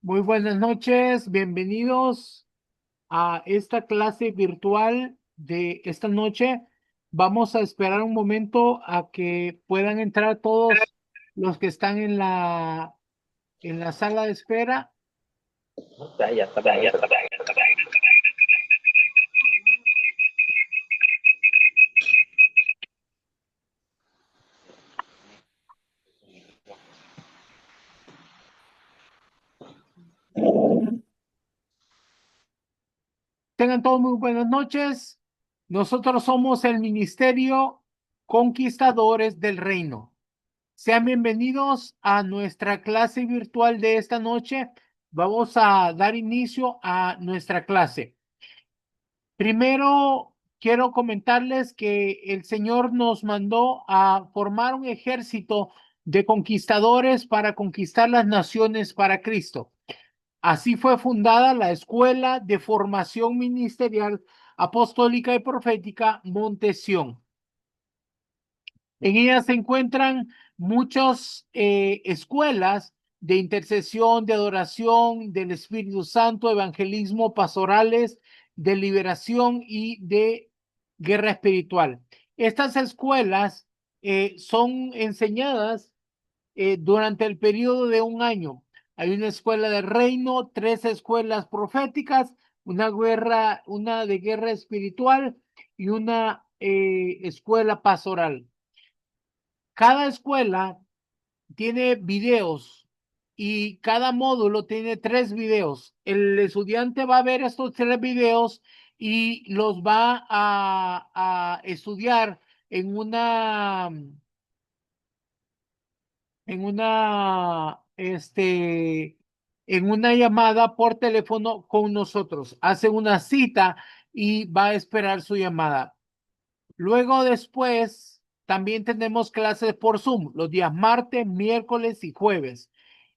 Muy buenas noches, bienvenidos a esta clase virtual de esta noche. Vamos a esperar un momento a que puedan entrar todos los que están en la sala de espera. Ya está para eso. Tengan todos muy buenas noches. Nosotros somos el Ministerio Conquistadores del Reino. Sean bienvenidos a nuestra clase virtual de esta noche. Vamos a dar inicio a nuestra clase. Primero, quiero comentarles que el Señor nos mandó a formar un ejército de conquistadores para conquistar las naciones para Cristo. Así fue fundada la Escuela de Formación Ministerial Apostólica y Profética Montesión. En ella se encuentran muchas escuelas de intercesión, de adoración del Espíritu Santo, evangelismo, pastorales, de liberación y de guerra espiritual. Estas escuelas son enseñadas durante el periodo de un año. Hay una escuela de reino, 3 escuelas proféticas, una de guerra espiritual y una escuela pastoral. Cada escuela tiene videos y cada módulo tiene 3 videos. El estudiante va a ver estos 3 videos y los va a estudiar en en una llamada por teléfono con nosotros. Hace una cita y va a esperar su llamada. Luego después también tenemos clases por Zoom los días martes, miércoles y jueves.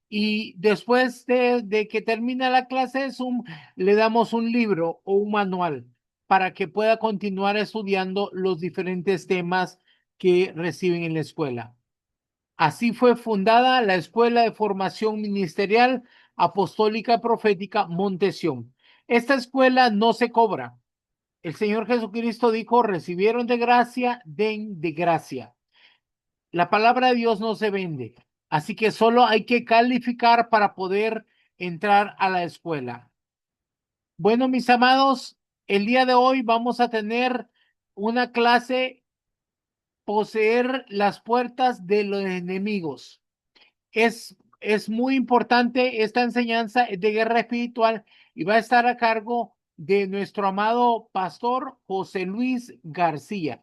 Y después de que termina la clase de Zoom, le damos un libro o un manual para que pueda continuar estudiando los diferentes temas que reciben en la escuela. Así fue fundada la Escuela de Formación Ministerial Apostólica Profética Montesión. Esta escuela no se cobra. El Señor Jesucristo dijo, recibieron de gracia, den de gracia. La palabra de Dios no se vende, así que solo hay que calificar para poder entrar a la escuela. Bueno, mis amados, el día de hoy vamos a tener una clase, poseer las puertas de los enemigos. Es muy importante esta enseñanza de guerra espiritual y va a estar a cargo de nuestro amado pastor José Luis García.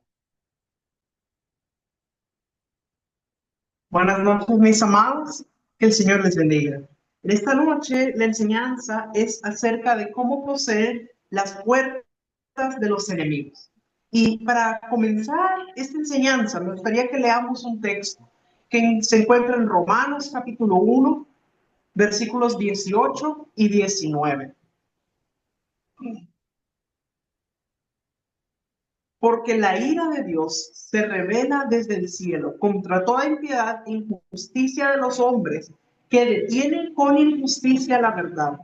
Buenas noches, mis amados. Que el Señor les bendiga. En esta noche, la enseñanza es acerca de cómo poseer las puertas de los enemigos. Y para comenzar esta enseñanza, me gustaría que leamos un texto que se encuentra en Romanos capítulo 1, versículos 18 y 19. Porque la ira de Dios se revela desde el cielo contra toda impiedad e injusticia de los hombres que detienen con injusticia la verdad.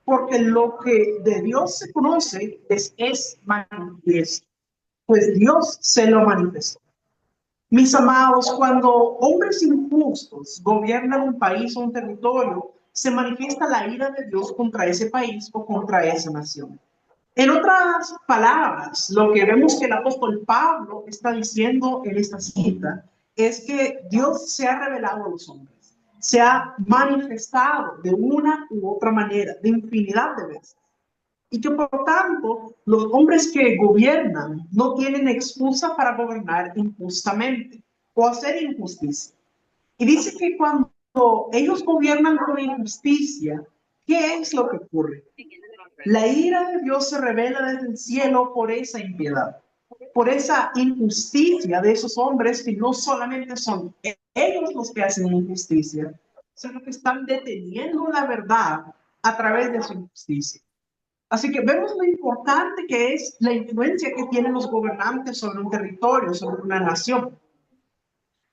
Porque lo que de Dios se conoce es manifiesto, pues Dios se lo manifestó. Mis amados, cuando hombres injustos gobiernan un país o un territorio, se manifiesta la ira de Dios contra ese país o contra esa nación. En otras palabras, lo que vemos que el apóstol Pablo está diciendo en esta cita es que Dios se ha revelado a los hombres, se ha manifestado de una u otra manera, de infinidad de veces. Y que por tanto, los hombres que gobiernan no tienen excusa para gobernar injustamente o hacer injusticia. Y dice que cuando ellos gobiernan con injusticia, ¿qué es lo que ocurre? La ira de Dios se revela desde el cielo por esa impiedad, por esa injusticia de esos hombres que no solamente son ellos los que hacen injusticia, sino que están deteniendo la verdad a través de su injusticia. Así que vemos lo importante que es la influencia que tienen los gobernantes sobre un territorio, sobre una nación.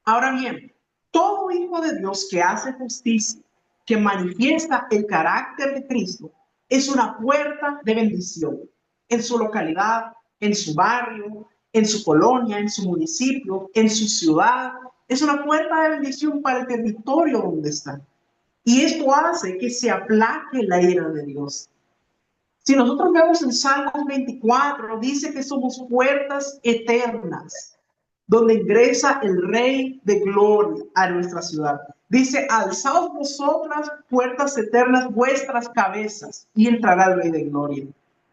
Ahora bien, todo hijo de Dios que hace justicia, que manifiesta el carácter de Cristo, es una puerta de bendición en su localidad, en su barrio, en su colonia, en su municipio, en su ciudad. Es una puerta de bendición para el territorio donde está. Y esto hace que se aplaque la ira de Dios. Si nosotros vemos en Salmos 24, dice que somos puertas eternas, donde ingresa el Rey de Gloria a nuestra ciudad. Dice, alzaos vosotras, puertas eternas, vuestras cabezas, y entrará el Rey de Gloria.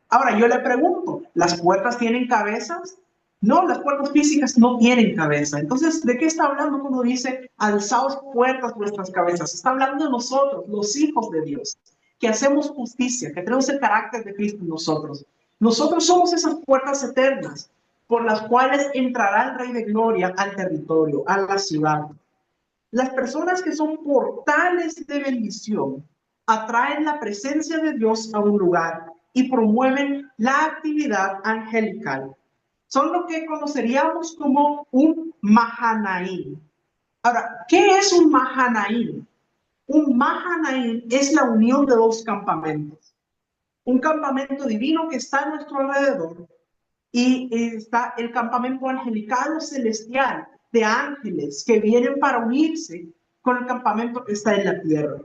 Ahora, yo le pregunto, ¿las puertas tienen cabezas? No, las puertas físicas no tienen cabeza. Entonces, ¿de qué está hablando cuando dice, alzaos puertas vuestras cabezas? Está hablando de nosotros, los hijos de Dios, que hacemos justicia, que tenemos el carácter de Cristo en nosotros. Nosotros somos esas puertas eternas por las cuales entrará el Rey de Gloria al territorio, a la ciudad. Las personas que son portales de bendición atraen la presencia de Dios a un lugar y promueven la actividad angelical. Son lo que conoceríamos como un Mahanaim. Ahora, ¿qué es un Mahanaim? Un Mahanaim es la unión de dos campamentos. Un campamento divino que está a nuestro alrededor y está el campamento angelical o celestial de ángeles que vienen para unirse con el campamento que está en la tierra.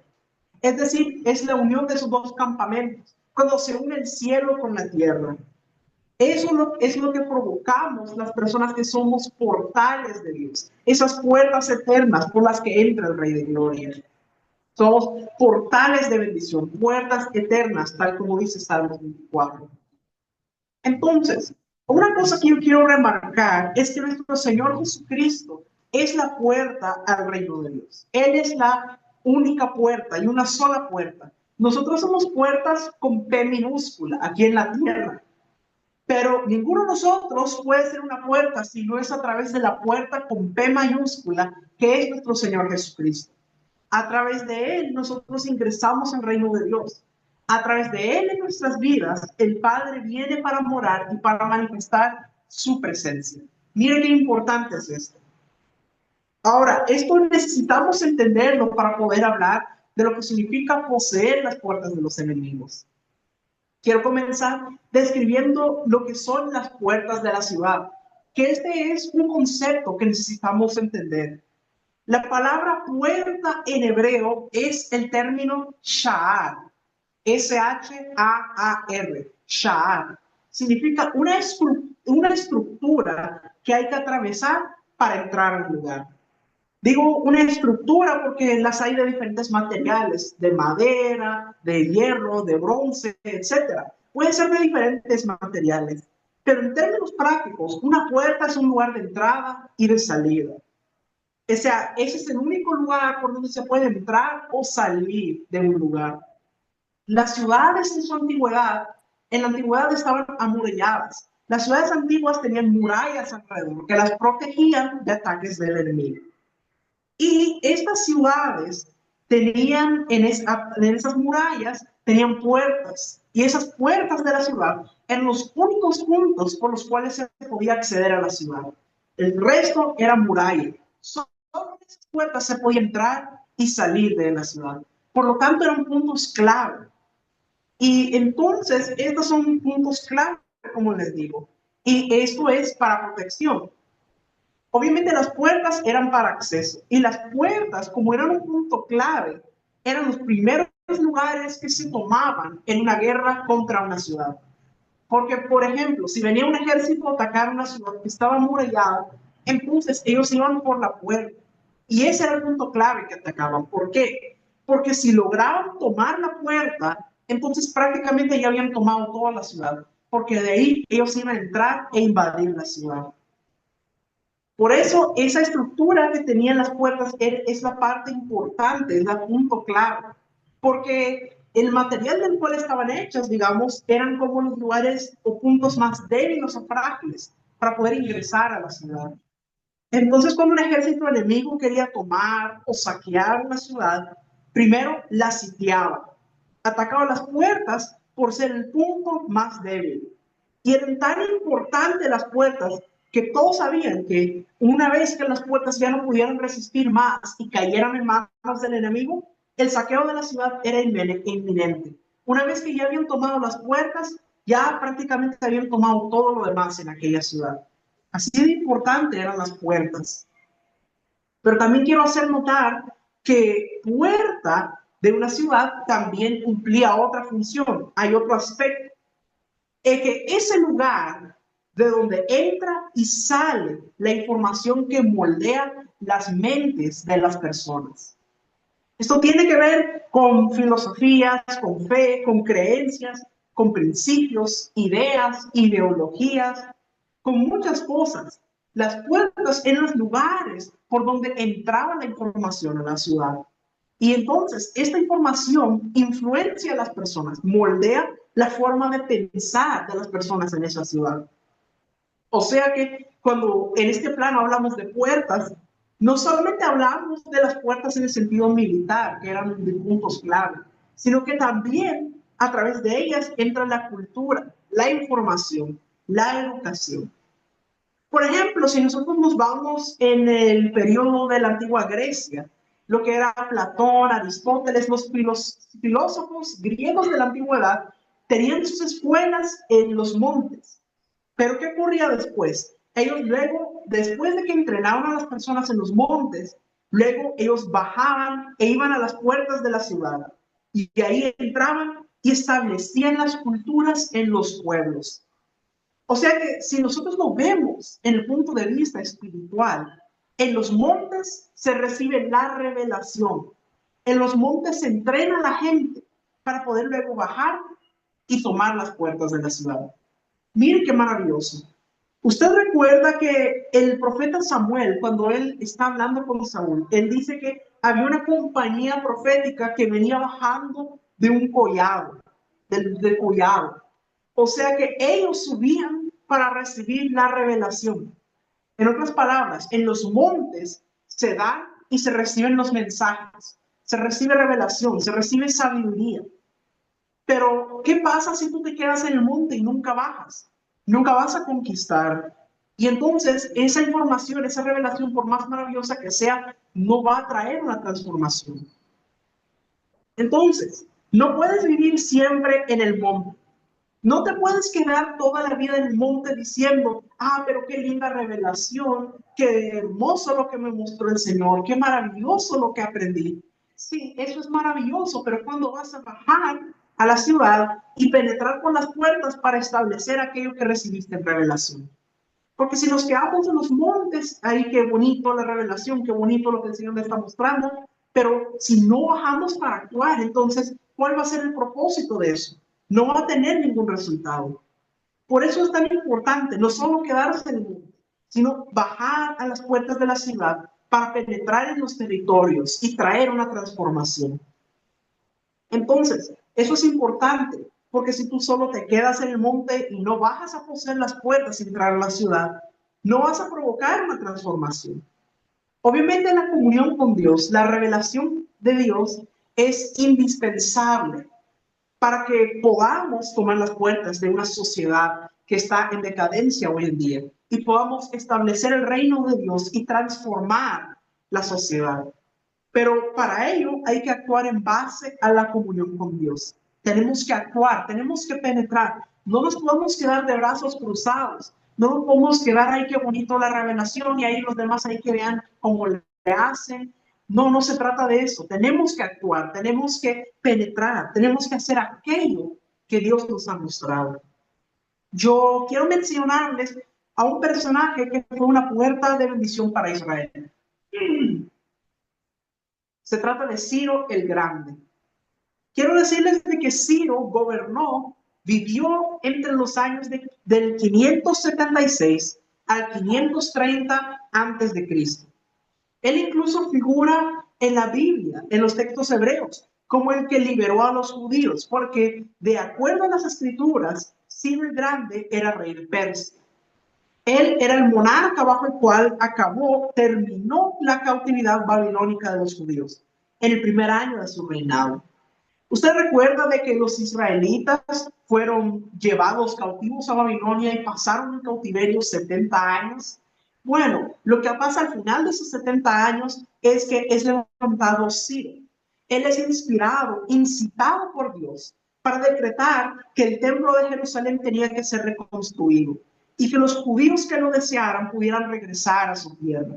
Es decir, es la unión de esos dos campamentos, cuando se une el cielo con la tierra. Eso es lo que provocamos las personas que somos portales de Dios, esas puertas eternas por las que entra el Rey de Gloria. Somos portales de bendición, puertas eternas, tal como dice Salmos 24. Entonces, una cosa que yo quiero remarcar es que nuestro Señor Jesucristo es la puerta al reino de Dios. Él es la única puerta y una sola puerta. Nosotros somos puertas con P minúscula aquí en la tierra, pero ninguno de nosotros puede ser una puerta si no es a través de la puerta con P mayúscula, que es nuestro Señor Jesucristo. A través de Él nosotros ingresamos al reino de Dios. A través de Él en nuestras vidas, el Padre viene para morar y para manifestar su presencia. Mire qué importante es esto. Ahora, esto necesitamos entenderlo para poder hablar de lo que significa poseer las puertas de los enemigos. Quiero comenzar describiendo lo que son las puertas de la ciudad, que este es un concepto que necesitamos entender. La palabra puerta en hebreo es el término sha'ar, S-H-A-A-R, sha'ar. Significa una estructura que hay que atravesar para entrar al lugar. Digo una estructura porque las hay de diferentes materiales, de madera, de hierro, de bronce, etc. Pueden ser de diferentes materiales, pero en términos prácticos, una puerta es un lugar de entrada y de salida. O sea, ese es el único lugar por donde se puede entrar o salir de un lugar. Las ciudades en la antigüedad estaban amuralladas. Las ciudades antiguas tenían murallas alrededor que las protegían de ataques del enemigo. Y estas ciudades tenían en esas murallas, tenían puertas. Y esas puertas de la ciudad eran los únicos puntos por los cuales se podía acceder a la ciudad. El resto era muralla. Solo en esas puertas se podía entrar y salir de la ciudad. Por lo tanto, eran puntos clave. Y entonces, estos son puntos clave, como les digo. Y esto es para protección. Obviamente las puertas eran para acceso y las puertas, como eran un punto clave, eran los primeros lugares que se tomaban en una guerra contra una ciudad. Porque, por ejemplo, si venía un ejército a atacar una ciudad que estaba amurallada, entonces ellos iban por la puerta. Y ese era el punto clave que atacaban. ¿Por qué? Porque si lograban tomar la puerta, entonces prácticamente ya habían tomado toda la ciudad. Porque de ahí ellos iban a entrar e invadir la ciudad. Por eso, esa estructura que tenían las puertas es la parte importante, es el punto clave. Porque el material del cual estaban hechas, digamos, eran como los lugares o puntos más débiles o frágiles para poder ingresar a la ciudad. Entonces, cuando un ejército enemigo quería tomar o saquear una ciudad, primero la sitiaba, atacaba las puertas por ser el punto más débil. Y eran tan importantes las puertas que todos sabían que una vez que las puertas ya no pudieran resistir más y cayeran en manos del enemigo, el saqueo de la ciudad era inminente. Una vez que ya habían tomado las puertas, ya prácticamente habían tomado todo lo demás en aquella ciudad. Así de importante eran las puertas. Pero también quiero hacer notar que puerta de una ciudad también cumplía otra función. Hay otro aspecto. Es que ese lugar de donde entra y sale la información que moldea las mentes de las personas. Esto tiene que ver con filosofías, con fe, con creencias, con principios, ideas, ideologías, con muchas cosas. Las puertas en los lugares por donde entraba la información a la ciudad. Y entonces esta información influencia a las personas, moldea la forma de pensar de las personas en esa ciudad. O sea que cuando en este plano hablamos de puertas, no solamente hablamos de las puertas en el sentido militar, que eran de puntos clave, sino que también a través de ellas entra la cultura, la información, la educación. Por ejemplo, si nosotros nos vamos en el periodo de la antigua Grecia, lo que era Platón, Aristóteles, los filósofos griegos de la antigüedad tenían sus escuelas en los montes. Pero ¿qué ocurría después? Ellos luego, después de que entrenaban a las personas en los montes, luego ellos bajaban e iban a las puertas de la ciudad y ahí entraban y establecían las culturas en los pueblos. O sea que si nosotros lo vemos en el punto de vista espiritual, en los montes se recibe la revelación. En los montes se entrena a la gente para poder luego bajar y tomar las puertas de la ciudad. Miren qué maravilloso. Usted recuerda que el profeta Samuel, cuando él está hablando con Saúl, él dice que había una compañía profética que venía bajando de un collado, del collado. O sea que ellos subían para recibir la revelación. En otras palabras, en los montes se dan y se reciben los mensajes, se recibe revelación, se recibe sabiduría. Pero, ¿qué pasa si tú te quedas en el monte y nunca bajas? Nunca vas a conquistar. Y entonces esa información, esa revelación, por más maravillosa que sea, no va a traer una transformación. Entonces, no puedes vivir siempre en el monte. No te puedes quedar toda la vida en el monte diciendo, pero qué linda revelación, qué hermoso lo que me mostró el Señor, qué maravilloso lo que aprendí. Sí, eso es maravilloso, pero cuando vas a bajar a la ciudad y penetrar por las puertas para establecer aquello que recibiste en revelación. Porque si nos quedamos en los montes, ahí qué bonito la revelación, qué bonito lo que el Señor me está mostrando, pero si no bajamos para actuar, entonces, ¿cuál va a ser el propósito de eso? No va a tener ningún resultado. Por eso es tan importante no solo quedarse en el monte, sino bajar a las puertas de la ciudad para penetrar en los territorios y traer una transformación. Entonces, eso es importante, porque si tú solo te quedas en el monte y no bajas a poseer las puertas y entrar a la ciudad, no vas a provocar una transformación. Obviamente la comunión con Dios, la revelación de Dios es indispensable para que podamos tomar las puertas de una sociedad que está en decadencia hoy en día y podamos establecer el reino de Dios y transformar la sociedad. Pero para ello hay que actuar en base a la comunión con Dios. Tenemos que actuar, tenemos que penetrar. No nos podemos quedar de brazos cruzados. No nos podemos quedar ahí, qué bonito la revelación, y ahí los demás ahí que vean cómo le hacen. No, no se trata de eso. Tenemos que actuar, tenemos que penetrar, tenemos que hacer aquello que Dios nos ha mostrado. Yo quiero mencionarles a un personaje que fue una puerta de bendición para Israel. Se trata de Ciro el Grande. Quiero decirles de que Ciro gobernó, vivió entre los años del 576 al 530 antes de Cristo. Él incluso figura en la Biblia, en los textos hebreos, como el que liberó a los judíos, porque de acuerdo a las escrituras, Ciro el Grande era rey de Persia. Él era el monarca bajo el cual terminó la cautividad babilónica de los judíos en el primer año de su reinado. Usted recuerda de que los israelitas fueron llevados cautivos a Babilonia y pasaron en cautiverio 70 años. Bueno, lo que pasa al final de esos 70 años es que es levantado Ciro. Él es inspirado, incitado por Dios para decretar que el templo de Jerusalén tenía que ser reconstruido y que los judíos que lo desearan pudieran regresar a su tierra.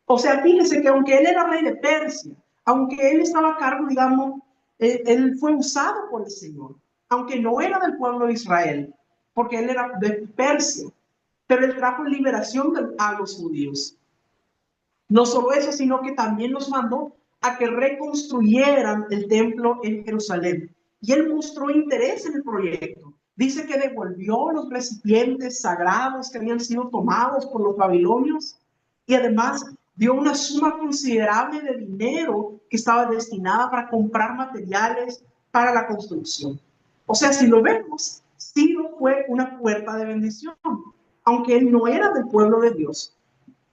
O sea, fíjese que aunque él era rey de Persia, aunque él estaba a cargo, digamos, él fue usado por el Señor, aunque no era del pueblo de Israel, porque él era de Persia, pero él trajo liberación a los judíos. No solo eso, sino que también los mandó a que reconstruyeran el templo en Jerusalén. Y él mostró interés en el proyecto. Dice que devolvió los recipientes sagrados que habían sido tomados por los babilonios y además dio una suma considerable de dinero que estaba destinada para comprar materiales para la construcción. O sea, si lo vemos, Ciro fue una puerta de bendición, aunque él no era del pueblo de Dios.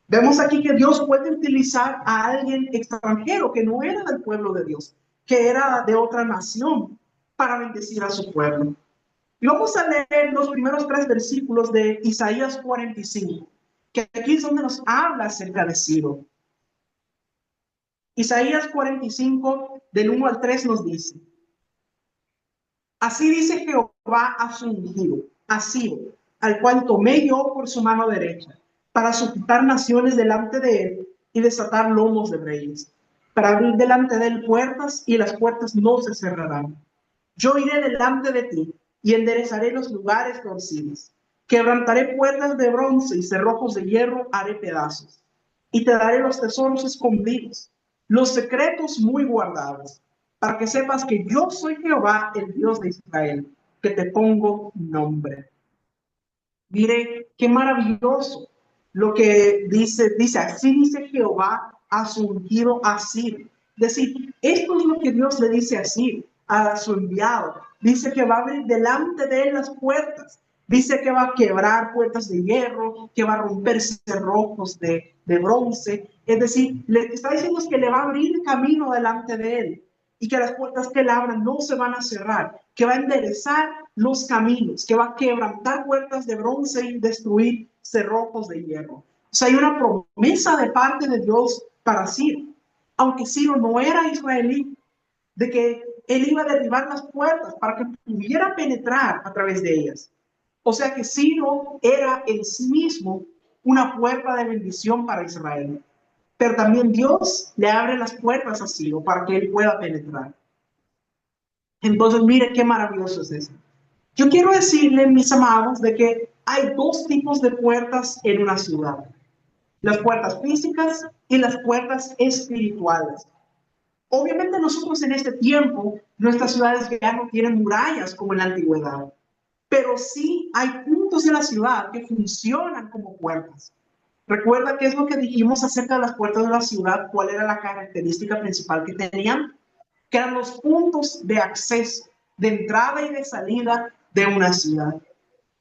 Vemos aquí que Dios puede utilizar a alguien extranjero que no era del pueblo de Dios, que era de otra nación, para bendecir a su pueblo. Y vamos a leer los primeros 3 versículos de Isaías 45, que aquí es donde nos habla acerca de Ciro. Isaías 45, del 1 al 3 nos dice: Así dice Jehová a su ungido, a Ciro, al cual tomé yo por su mano derecha, para suscitar naciones delante de él y desatar lomos de reyes, para abrir delante de él puertas y las puertas no se cerrarán. Yo iré delante de ti y enderezaré los lugares torcidos. Quebrantaré puertas de bronce y cerrojos de hierro haré pedazos. Y te daré los tesoros escondidos, los secretos muy guardados, para que sepas que yo soy Jehová, el Dios de Israel, que te pongo nombre. Mire, qué maravilloso lo que dice, así dice Jehová a su ungido a Ciro. Es decir, esto es lo que Dios le dice a Ciro, a su enviado. Dice que va a abrir delante de él las puertas. Dice que va a quebrar puertas de hierro, que va a romper cerrojos de bronce. Es decir, le está diciendo que le va a abrir camino delante de él y que las puertas que él abra no se van a cerrar, que va a enderezar los caminos, que va a quebrantar puertas de bronce y destruir cerrojos de hierro. O sea, hay una promesa de parte de Dios para Ciro, aunque Ciro no era israelí, de que él iba a derribar las puertas para que pudiera penetrar a través de ellas. O sea que Ciro era en sí mismo una puerta de bendición para Israel. Pero también Dios le abre las puertas a Ciro para que él pueda penetrar. Entonces, mire qué maravilloso es eso. Yo quiero decirle, mis amados, de que hay 2 tipos de puertas en una ciudad: las puertas físicas y las puertas espirituales. Obviamente nosotros en este tiempo, nuestras ciudades ya no tienen murallas como en la antigüedad, pero sí hay puntos de la ciudad que funcionan como puertas. Recuerda qué es lo que dijimos acerca de las puertas de la ciudad, cuál era la característica principal que tenían, que eran los puntos de acceso, de entrada y de salida de una ciudad.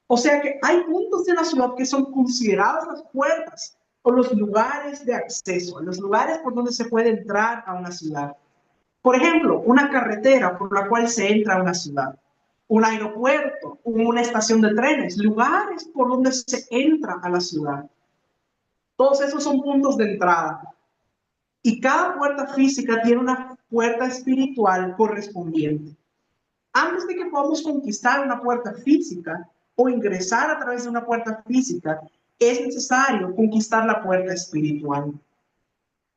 O sea que hay puntos de la ciudad que son consideradas las puertas o los lugares de acceso, los lugares por donde se puede entrar a una ciudad. Por ejemplo, una carretera por la cual se entra a una ciudad, un aeropuerto, una estación de trenes, lugares por donde se entra a la ciudad. Todos esos son puntos de entrada. Y cada puerta física tiene una puerta espiritual correspondiente. Antes de que podamos conquistar una puerta física o ingresar a través de una puerta física, es necesario conquistar la puerta espiritual.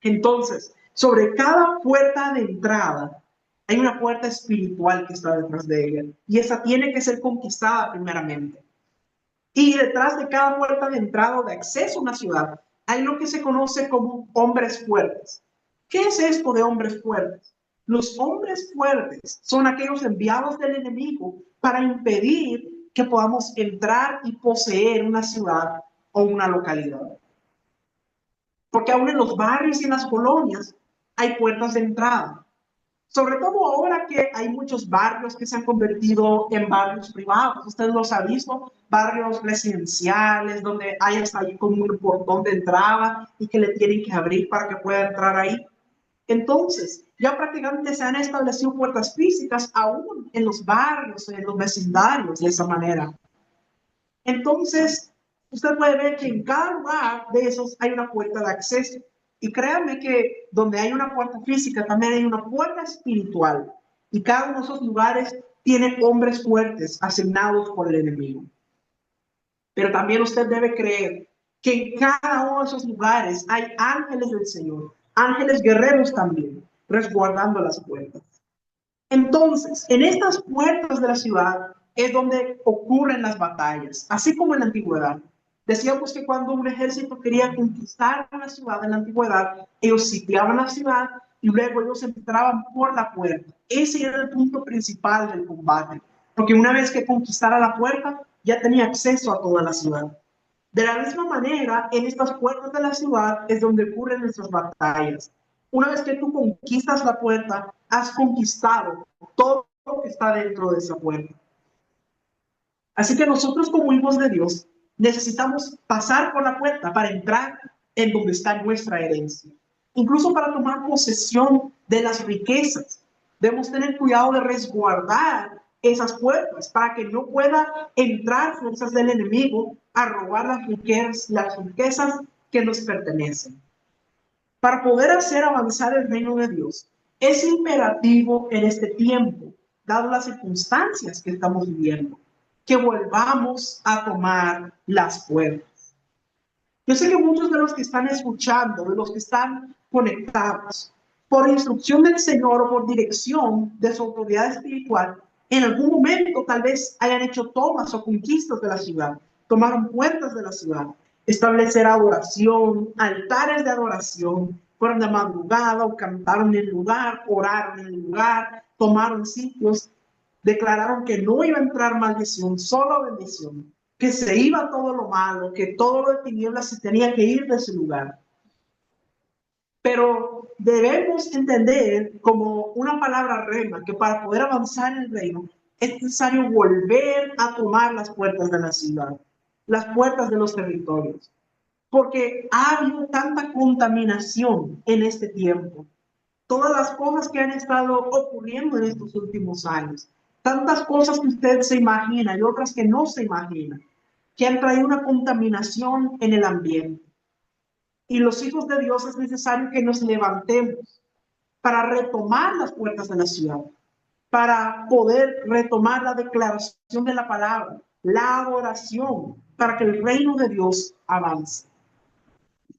Entonces, sobre cada puerta de entrada, hay una puerta espiritual que está detrás de ella. Y esa tiene que ser conquistada primeramente. Y detrás de cada puerta de entrada o de acceso a una ciudad, hay lo que se conoce como hombres fuertes. ¿Qué es esto de hombres fuertes? Los hombres fuertes son aquellos enviados del enemigo para impedir que podamos entrar y poseer una ciudad o una localidad. Porque aún en los barrios y en las colonias hay puertas de entrada. Sobre todo ahora que hay muchos barrios que se han convertido en barrios privados. Ustedes los han visto, barrios residenciales donde hay hasta ahí como un portón de entrada y que le tienen que abrir para que pueda entrar ahí. Entonces, ya prácticamente se han establecido puertas físicas aún en los barrios, en los vecindarios, de esa manera. Entonces, usted puede ver que en cada lugar de esos hay una puerta de acceso. Y créanme que donde hay una puerta física, también hay una puerta espiritual. Y cada uno de esos lugares tiene hombres fuertes asignados por el enemigo. Pero también usted debe creer que en cada uno de esos lugares hay ángeles del Señor, ángeles guerreros también, resguardando las puertas. Entonces, en estas puertas de la ciudad es donde ocurren las batallas, así como en la antigüedad. Decíamos que cuando un ejército quería conquistar una ciudad en la antigüedad, ellos sitiaban la ciudad y luego ellos entraban por la puerta. Ese era el punto principal del combate, porque una vez que conquistara la puerta, ya tenía acceso a toda la ciudad. De la misma manera, en estas puertas de la ciudad es donde ocurren nuestras batallas. Una vez que tú conquistas la puerta, has conquistado todo lo que está dentro de esa puerta. Así que nosotros como hijos de Dios necesitamos pasar por la puerta para entrar en donde está nuestra herencia. Incluso para tomar posesión de las riquezas. Debemos tener cuidado de resguardar esas puertas para que no pueda entrar fuerzas del enemigo a robar las riquezas que nos pertenecen. Para poder hacer avanzar el reino de Dios, es imperativo en este tiempo, dado las circunstancias que estamos viviendo, que volvamos a tomar las puertas. Yo sé que muchos de los que están escuchando, de los que están conectados, por instrucción del Señor o por dirección de su autoridad espiritual, en algún momento tal vez hayan hecho tomas o conquistas de la ciudad, tomaron puertas de la ciudad, establecer adoración, altares de adoración, fueron de madrugada o cantaron en el lugar, oraron en el lugar, tomaron sitios, declararon que no iba a entrar maldición, solo bendición, que se iba todo lo malo, que todo lo de tinieblas se tenía que ir de ese lugar. Pero debemos entender como una palabra rema que para poder avanzar en el reino es necesario volver a tomar las puertas de la ciudad, las puertas de los territorios, porque ha habido tanta contaminación en este tiempo. Todas las cosas que han estado ocurriendo en estos últimos años, tantas cosas que usted se imagina y otras que no se imagina, que han traído una contaminación en el ambiente. Y los hijos de Dios es necesario que nos levantemos para retomar las puertas de la ciudad, para poder retomar la declaración de la palabra, la adoración, para que el reino de Dios avance.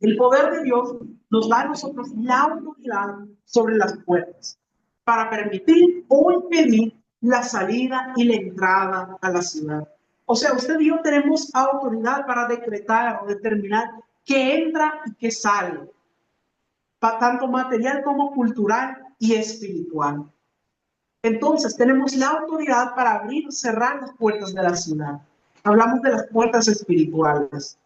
El poder de Dios nos da a nosotros la autoridad sobre las puertas para permitir o impedir la salida y la entrada a la ciudad. O sea, usted y yo tenemos autoridad para decretar o determinar qué entra y qué sale, tanto material como cultural y espiritual. Entonces, tenemos la autoridad para abrir y cerrar las puertas de la ciudad. Hablamos de las puertas espirituales.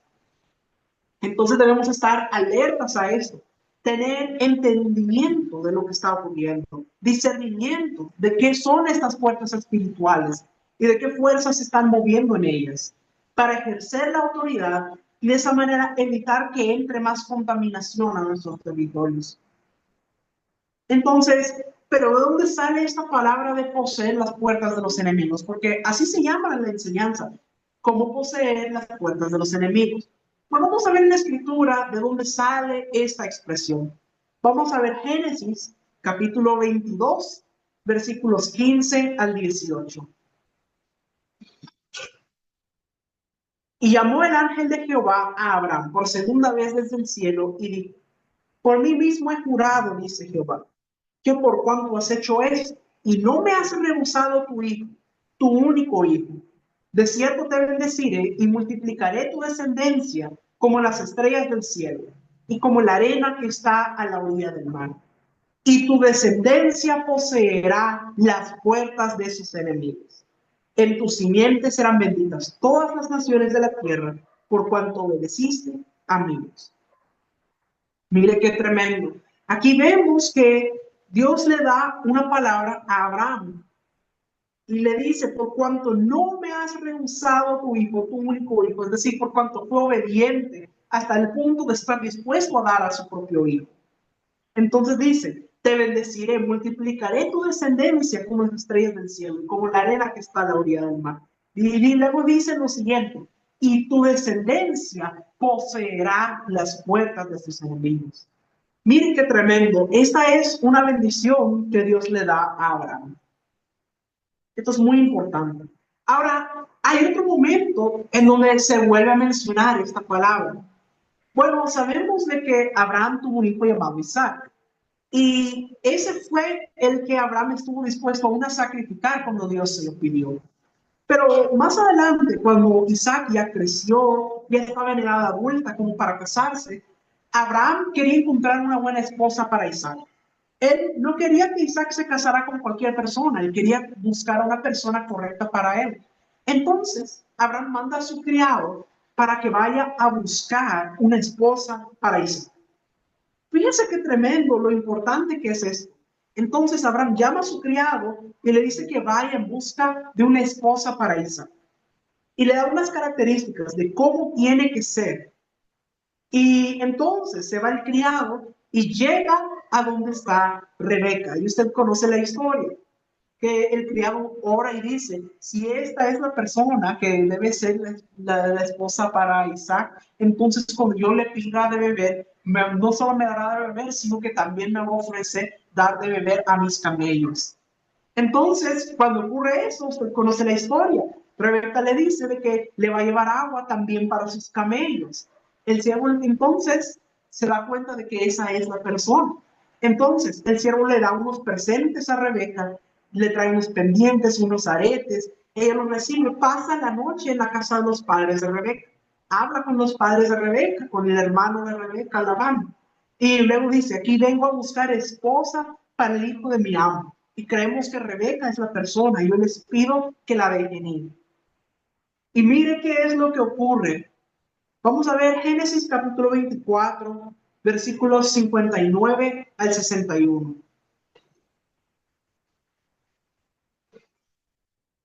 Entonces debemos estar alertas a esto, tener entendimiento de lo que está ocurriendo, discernimiento de qué son estas puertas espirituales y de qué fuerzas se están moviendo en ellas, para ejercer la autoridad y de esa manera evitar que entre más contaminación a nuestros territorios. Entonces, ¿pero de dónde sale esta palabra de poseer las puertas de los enemigos? Porque así se llama en la enseñanza, cómo poseer las puertas de los enemigos. Pues vamos a ver en la escritura de dónde sale esta expresión. Vamos a ver Génesis, capítulo 22, versículos 15 al 18. Y llamó el ángel de Jehová a Abraham por segunda vez desde el cielo y dijo: por mí mismo he jurado, dice Jehová, que por cuanto has hecho esto y no me has rehusado tu hijo, tu único hijo, de cierto te bendeciré y multiplicaré tu descendencia como las estrellas del cielo y como la arena que está a la orilla del mar. Y tu descendencia poseerá las puertas de sus enemigos. En tu simiente serán benditas todas las naciones de la tierra, por cuanto obedeciste a mí. Mire qué tremendo. Aquí vemos que Dios le da una palabra a Abraham y le dice: por cuanto no me has rehusado tu hijo, tu único hijo, es decir, por cuanto fue obediente hasta el punto de estar dispuesto a dar a su propio hijo. Entonces dice: te bendeciré, multiplicaré tu descendencia como las estrellas del cielo, como la arena que está a la orilla del mar. Y luego dice lo siguiente: y tu descendencia poseerá las puertas de sus enemigos. Miren qué tremendo. Esta es una bendición que Dios le da a Abraham. Esto es muy importante. Ahora, hay otro momento en donde se vuelve a mencionar esta palabra. Bueno, sabemos de que Abraham tuvo un hijo llamado Isaac. Y ese fue el que Abraham estuvo dispuesto aún a sacrificar cuando Dios se lo pidió. Pero más adelante, cuando Isaac ya creció, ya estaba en edad adulta como para casarse, Abraham quería encontrar una buena esposa para Isaac. Él no quería que Isaac se casara con cualquier persona, él quería buscar a una persona correcta para él. Entonces, Abraham manda a su criado para que vaya a buscar una esposa para Isaac. Fíjense qué tremendo, lo importante que es esto. Entonces Abraham llama a su criado y le dice que vaya en busca de una esposa para Isaac. Y le da unas características de cómo tiene que ser. Y entonces se va el criado y llega a donde está Rebeca. Y usted conoce la historia, que el criado ora y dice, si esta es la persona que debe ser la esposa para Isaac, entonces cuando yo le pida de beber, no solo me dará de beber, sino que también me va a ofrecer dar de beber a mis camellos. Entonces, cuando ocurre eso, usted conoce la historia. Rebeca le dice de que le va a llevar agua también para sus camellos. El siervo entonces se da cuenta de que esa es la persona. Entonces, el siervo le da unos presentes a Rebeca, le trae unos pendientes, unos aretes. Ella los recibe, pasa la noche en la casa de los padres de Rebeca. Habla con los padres de Rebeca, con el hermano de Rebeca, Labán. Y luego dice, aquí vengo a buscar esposa para el hijo de mi amo. Y creemos que Rebeca es la persona. Y yo les pido que la dejen ir. Y mire qué es lo que ocurre. Vamos a ver Génesis capítulo 24, versículos 59 al 61.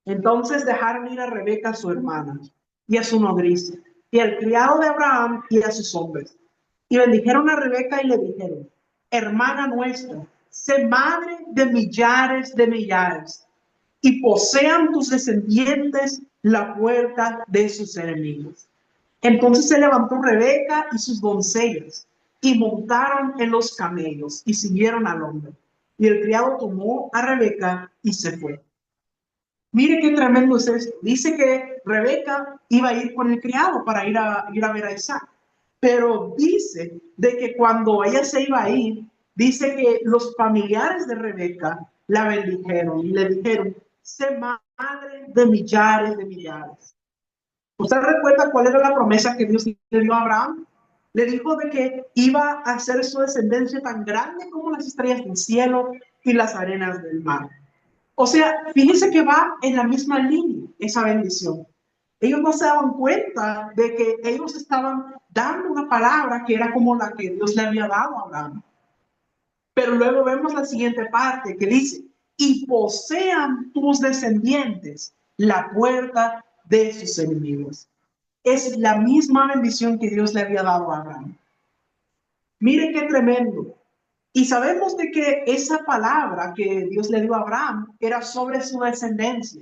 Entonces dejaron ir a Rebeca, su hermana, y a su nodriza, y al criado de Abraham y a sus hombres. Y bendijeron a Rebeca y le dijeron, hermana nuestra, sé madre de millares, y posean tus descendientes la puerta de sus enemigos. Entonces se levantó Rebeca y sus doncellas, y montaron en los camellos, y siguieron al hombre. Y el criado tomó a Rebeca y se fue. Mire qué tremendo es esto. Dice que Rebeca iba a ir con el criado para ir a ver a Isaac. Pero dice de que cuando ella se iba a ir, dice que los familiares de Rebeca la bendijeron y le dijeron, sé madre de millares de millares. ¿Usted recuerda cuál era la promesa que Dios le dio a Abraham? Le dijo de que iba a hacer su descendencia tan grande como las estrellas del cielo y las arenas del mar. O sea, fíjense que va en la misma línea esa bendición. Ellos no se daban cuenta de que ellos estaban dando una palabra que era como la que Dios le había dado a Abraham. Pero luego vemos la siguiente parte que dice, y posean tus descendientes la puerta de sus enemigos. Es la misma bendición que Dios le había dado a Abraham. Miren qué tremendo. Y sabemos de que esa palabra que Dios le dio a Abraham era sobre su descendencia.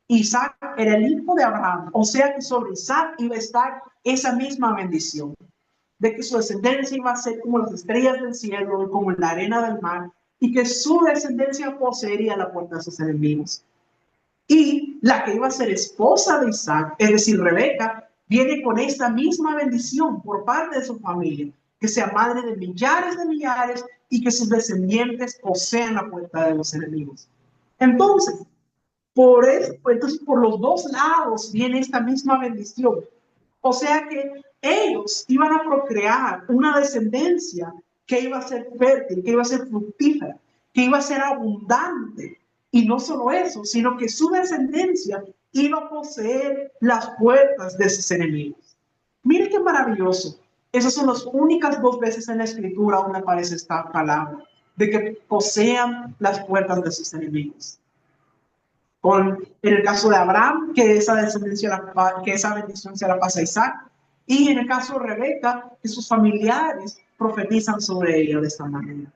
Isaac era el hijo de Abraham, o sea que sobre Isaac iba a estar esa misma bendición, de que su descendencia iba a ser como las estrellas del cielo, como la arena del mar, y que su descendencia poseería la puerta de sus enemigos. Y la que iba a ser esposa de Isaac, es decir, Rebeca, viene con esta misma bendición por parte de su familia, que sea madre de millares y que sus descendientes posean la puerta de los enemigos. Entonces, entonces, por los dos lados viene esta misma bendición. O sea que ellos iban a procrear una descendencia que iba a ser fértil, que iba a ser fructífera, que iba a ser abundante. Y no solo eso, sino que su descendencia iba a poseer las puertas de sus enemigos. Mire qué maravilloso. Esas son las únicas dos veces en la escritura donde aparece esta palabra, de que posean las puertas de sus enemigos. En el caso de Abraham, que esa bendición se la pasa a Isaac, y en el caso de Rebeca, que sus familiares profetizan sobre ella de esta manera.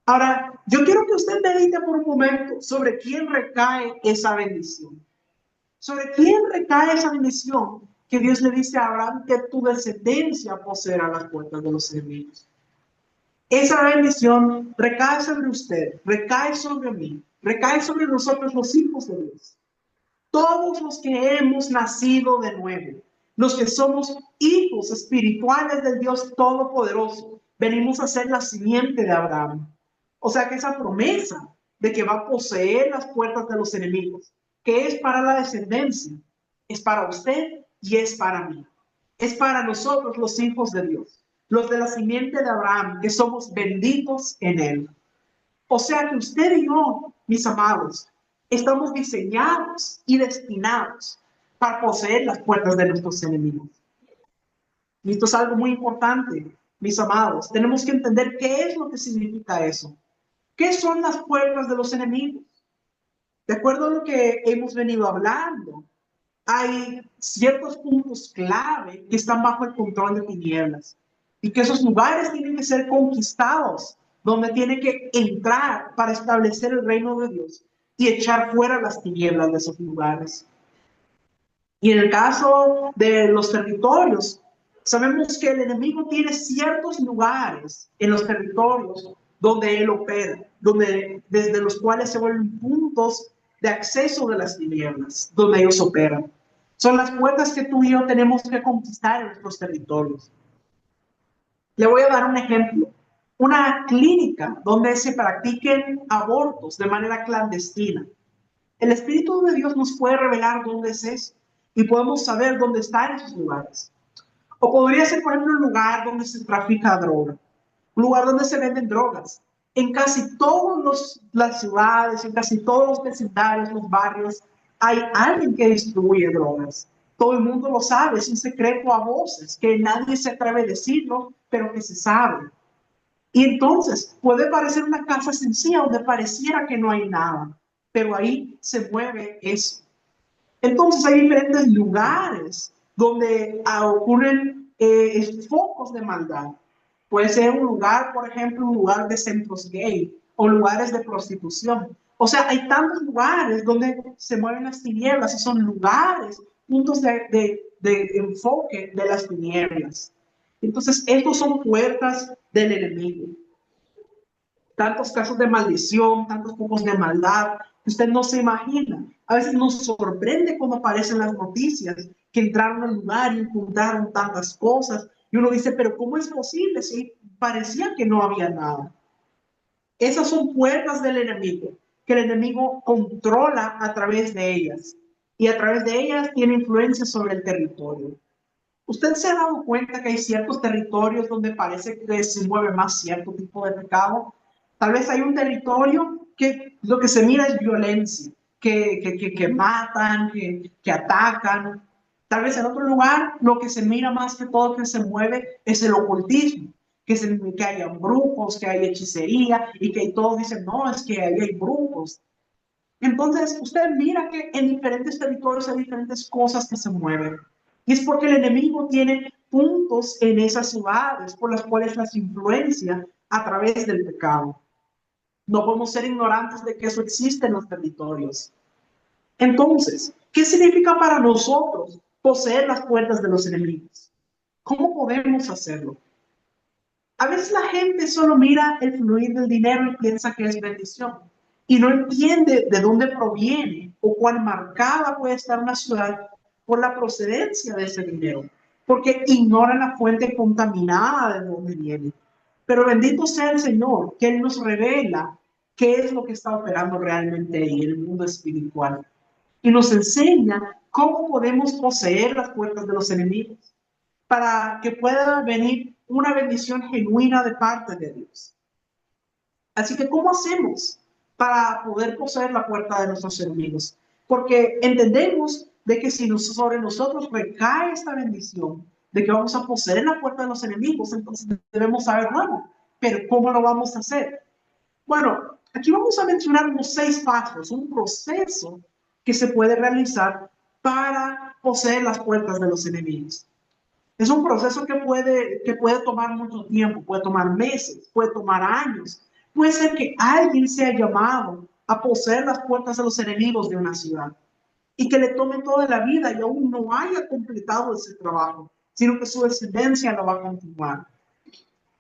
Ahora, yo quiero que usted medite por un momento sobre quién recae esa bendición. Sobre quién recae esa bendición que Dios le dice a Abraham que tu descendencia poseerá las puertas de los enemigos. Esa bendición recae sobre usted, recae sobre mí, recae sobre nosotros los hijos de Dios. Todos los que hemos nacido de nuevo, los que somos hijos espirituales del Dios Todopoderoso, venimos a ser la simiente de Abraham. O sea que esa promesa de que va a poseer las puertas de los enemigos, que es para la descendencia, es para usted y es para mí. Es para nosotros los hijos de Dios, los de la simiente de Abraham, que somos benditos en él. O sea que usted y yo, mis amados, estamos diseñados y destinados para poseer las puertas de nuestros enemigos. Y esto es algo muy importante, mis amados. Tenemos que entender qué es lo que significa eso. ¿Qué son las puertas de los enemigos? De acuerdo a lo que hemos venido hablando, hay ciertos puntos clave que están bajo el control de tinieblas y que esos lugares tienen que ser conquistados, donde tiene que entrar para establecer el reino de Dios y echar fuera las tinieblas de esos lugares. Y en el caso de los territorios, sabemos que el enemigo tiene ciertos lugares en los territorios donde él opera, donde, desde los cuales se vuelven puntos de acceso de las tinieblas, donde ellos operan. Son las puertas que tú y yo tenemos que conquistar en nuestros territorios. Le voy a dar un ejemplo. Una clínica donde se practiquen abortos de manera clandestina. El Espíritu de Dios nos puede revelar dónde es eso y podemos saber dónde están esos lugares. O podría ser, por ejemplo, un lugar donde se trafica droga, un lugar donde se venden drogas. En casi todas las ciudades, en casi todos los vecindarios, los barrios, hay alguien que distribuye drogas. Todo el mundo lo sabe, es un secreto a voces, que nadie se atreve a decirlo, pero que se sabe. Y entonces puede parecer una casa sencilla donde pareciera que no hay nada, pero ahí se mueve eso. Entonces hay diferentes lugares donde ocurren focos de maldad. Puede ser un lugar, por ejemplo, un lugar de centros gay o lugares de prostitución. O sea, hay tantos lugares donde se mueven las tinieblas y son lugares, puntos de enfoque de las tinieblas. Entonces, estos son puertas del enemigo. Tantos casos de maldición, tantos focos de maldad, que usted no se imagina. A veces nos sorprende cuando aparecen las noticias que entraron al lugar y encontraron tantas cosas. Y uno dice, pero ¿cómo es posible si parecía que no había nada? Esas son puertas del enemigo, que el enemigo controla a través de ellas. Y a través de ellas tiene influencia sobre el territorio. ¿Usted se ha dado cuenta que hay ciertos territorios donde parece que se mueve más cierto tipo de pecado? Tal vez hay un territorio que lo que se mira es violencia, que matan, que atacan. Tal vez en otro lugar lo que se mira más que todo que se mueve es el ocultismo, que haya brujos, que hay hechicería y que todos dicen, no, es que ahí hay brujos. Entonces, usted mira que en diferentes territorios hay diferentes cosas que se mueven. Y es porque el enemigo tiene puntos en esas ciudades por las cuales las influencia a través del pecado. No podemos ser ignorantes de que eso existe en los territorios. Entonces, ¿qué significa para nosotros poseer las puertas de los enemigos? ¿Cómo podemos hacerlo? A veces la gente solo mira el fluir del dinero y piensa que es bendición y no entiende de dónde proviene o cuán marcada puede estar una ciudad por la procedencia de ese dinero, porque ignoran la fuente contaminada de dónde viene. Pero bendito sea el Señor, que Él nos revela qué es lo que está operando realmente ahí en el mundo espiritual y nos enseña cómo podemos poseer las puertas de los enemigos para que pueda venir una bendición genuina de parte de Dios. Así que, ¿cómo hacemos para poder poseer la puerta de nuestros enemigos? Porque entendemos de que si sobre nosotros recae esta bendición, de que vamos a poseer la puerta de los enemigos, entonces debemos saber, bueno, pero ¿cómo lo vamos a hacer? Bueno, aquí vamos a mencionar unos 6 pasos, un proceso que se puede realizar para poseer las puertas de los enemigos. Es un proceso que puede tomar mucho tiempo, puede tomar meses, puede tomar años. Puede ser que alguien sea llamado a poseer las puertas de los enemigos de una ciudad y que le tome toda la vida y aún no haya completado ese trabajo, sino que su descendencia lo va a continuar.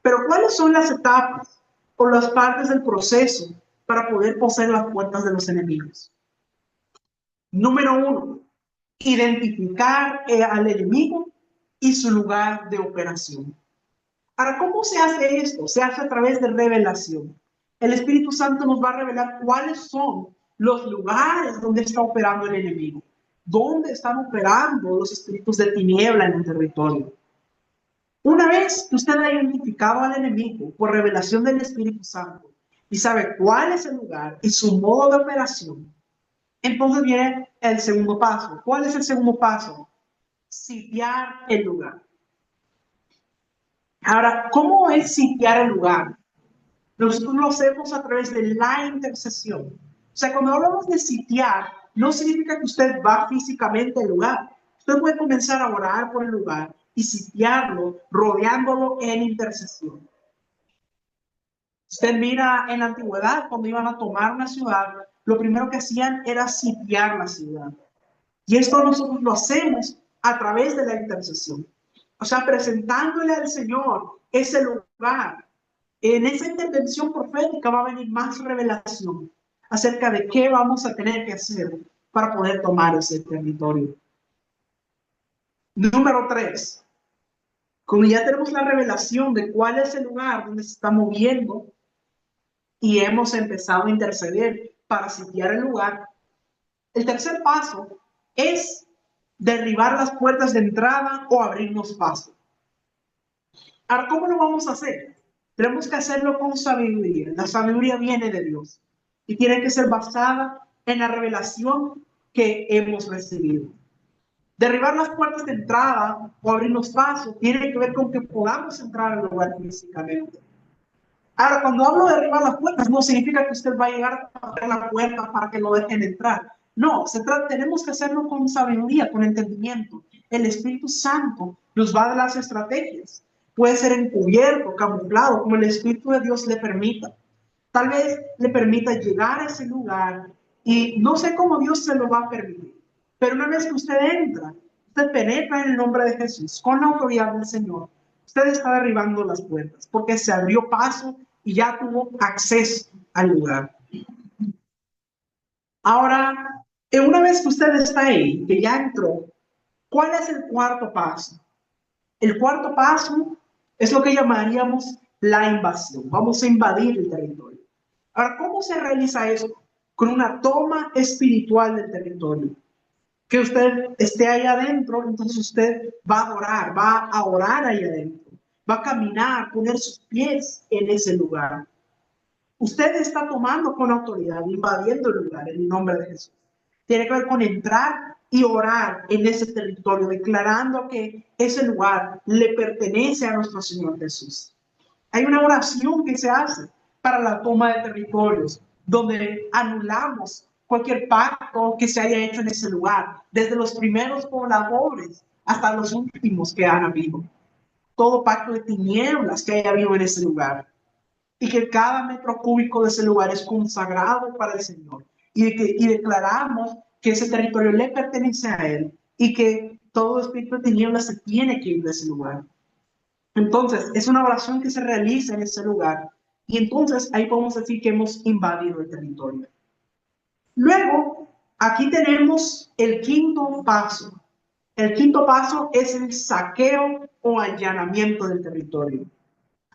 Pero ¿cuáles son las etapas o las partes del proceso para poder poseer las puertas de los enemigos? Número uno, identificar al enemigo y su lugar de operación. Ahora, ¿cómo se hace esto? Se hace a través de revelación. El Espíritu Santo nos va a revelar cuáles son los lugares donde está operando el enemigo, dónde están operando los espíritus de tiniebla en el territorio. Una vez que usted ha identificado al enemigo por revelación del Espíritu Santo y sabe cuál es el lugar y su modo de operación, entonces viene el segundo paso. ¿Cuál es el segundo paso? Sitiar el lugar. Ahora, ¿cómo es sitiar el lugar? Nosotros lo hacemos a través de la intercesión. O sea, cuando hablamos de sitiar, no significa que usted va físicamente al lugar. Usted puede comenzar a orar por el lugar y sitiarlo, rodeándolo en intercesión. Usted mira en la antigüedad, cuando iban a tomar una ciudad, lo primero que hacían era sitiar la ciudad. Y esto nosotros lo hacemos a través de la intercesión. O sea, presentándole al Señor ese lugar. En esa intervención profética va a venir más revelación acerca de qué vamos a tener que hacer para poder tomar ese territorio. Número 3. Como ya tenemos la revelación de cuál es el lugar donde se está moviendo y hemos empezado a interceder para sitiar el lugar, el tercer paso es derribar las puertas de entrada o abrirnos paso. Ahora, ¿cómo lo vamos a hacer? Tenemos que hacerlo con sabiduría. La sabiduría viene de Dios y tiene que ser basada en la revelación que hemos recibido. Derribar las puertas de entrada o abrirnos paso tiene que ver con que podamos entrar al lugar físicamente. Ahora, cuando hablo de derribar las puertas, no significa que usted va a llegar a abrir la puerta para que lo dejen entrar. No, tenemos que hacerlo con sabiduría, con entendimiento. El Espíritu Santo nos va a dar las estrategias. Puede ser encubierto, camuflado, como el Espíritu de Dios le permita. Tal vez le permita llegar a ese lugar y no sé cómo Dios se lo va a permitir. Pero una vez que usted entra, usted penetra en el nombre de Jesús, con la autoridad del Señor, usted está derribando las puertas porque se abrió paso y ya tuvo acceso al lugar. Ahora, una vez que usted está ahí, que ya entró, ¿cuál es el cuarto paso? El cuarto paso es lo que llamaríamos la invasión. Vamos a invadir el territorio. Ahora, ¿cómo se realiza esto? Con una toma espiritual del territorio. Que usted esté ahí adentro, entonces usted va a adorar, va a orar ahí adentro, va a caminar, poner sus pies en ese lugar. Usted está tomando con autoridad, invadiendo el lugar en el nombre de Jesús. Tiene que ver con entrar y orar en ese territorio, declarando que ese lugar le pertenece a nuestro Señor Jesús. Hay una oración que se hace para la toma de territorios, donde anulamos cualquier pacto que se haya hecho en ese lugar, desde los primeros pobladores hasta los últimos que han habido. Todo pacto de tinieblas que haya habido en ese lugar. Y que cada metro cúbico de ese lugar es consagrado para el Señor. Y declaramos que ese territorio le pertenece a Él y que todo espíritu de tinieblas se tiene que ir de ese lugar. Entonces, es una oración que se realiza en ese lugar. Y entonces ahí podemos decir que hemos invadido el territorio. Luego, aquí tenemos el quinto paso. El quinto paso es el saqueo o allanamiento del territorio.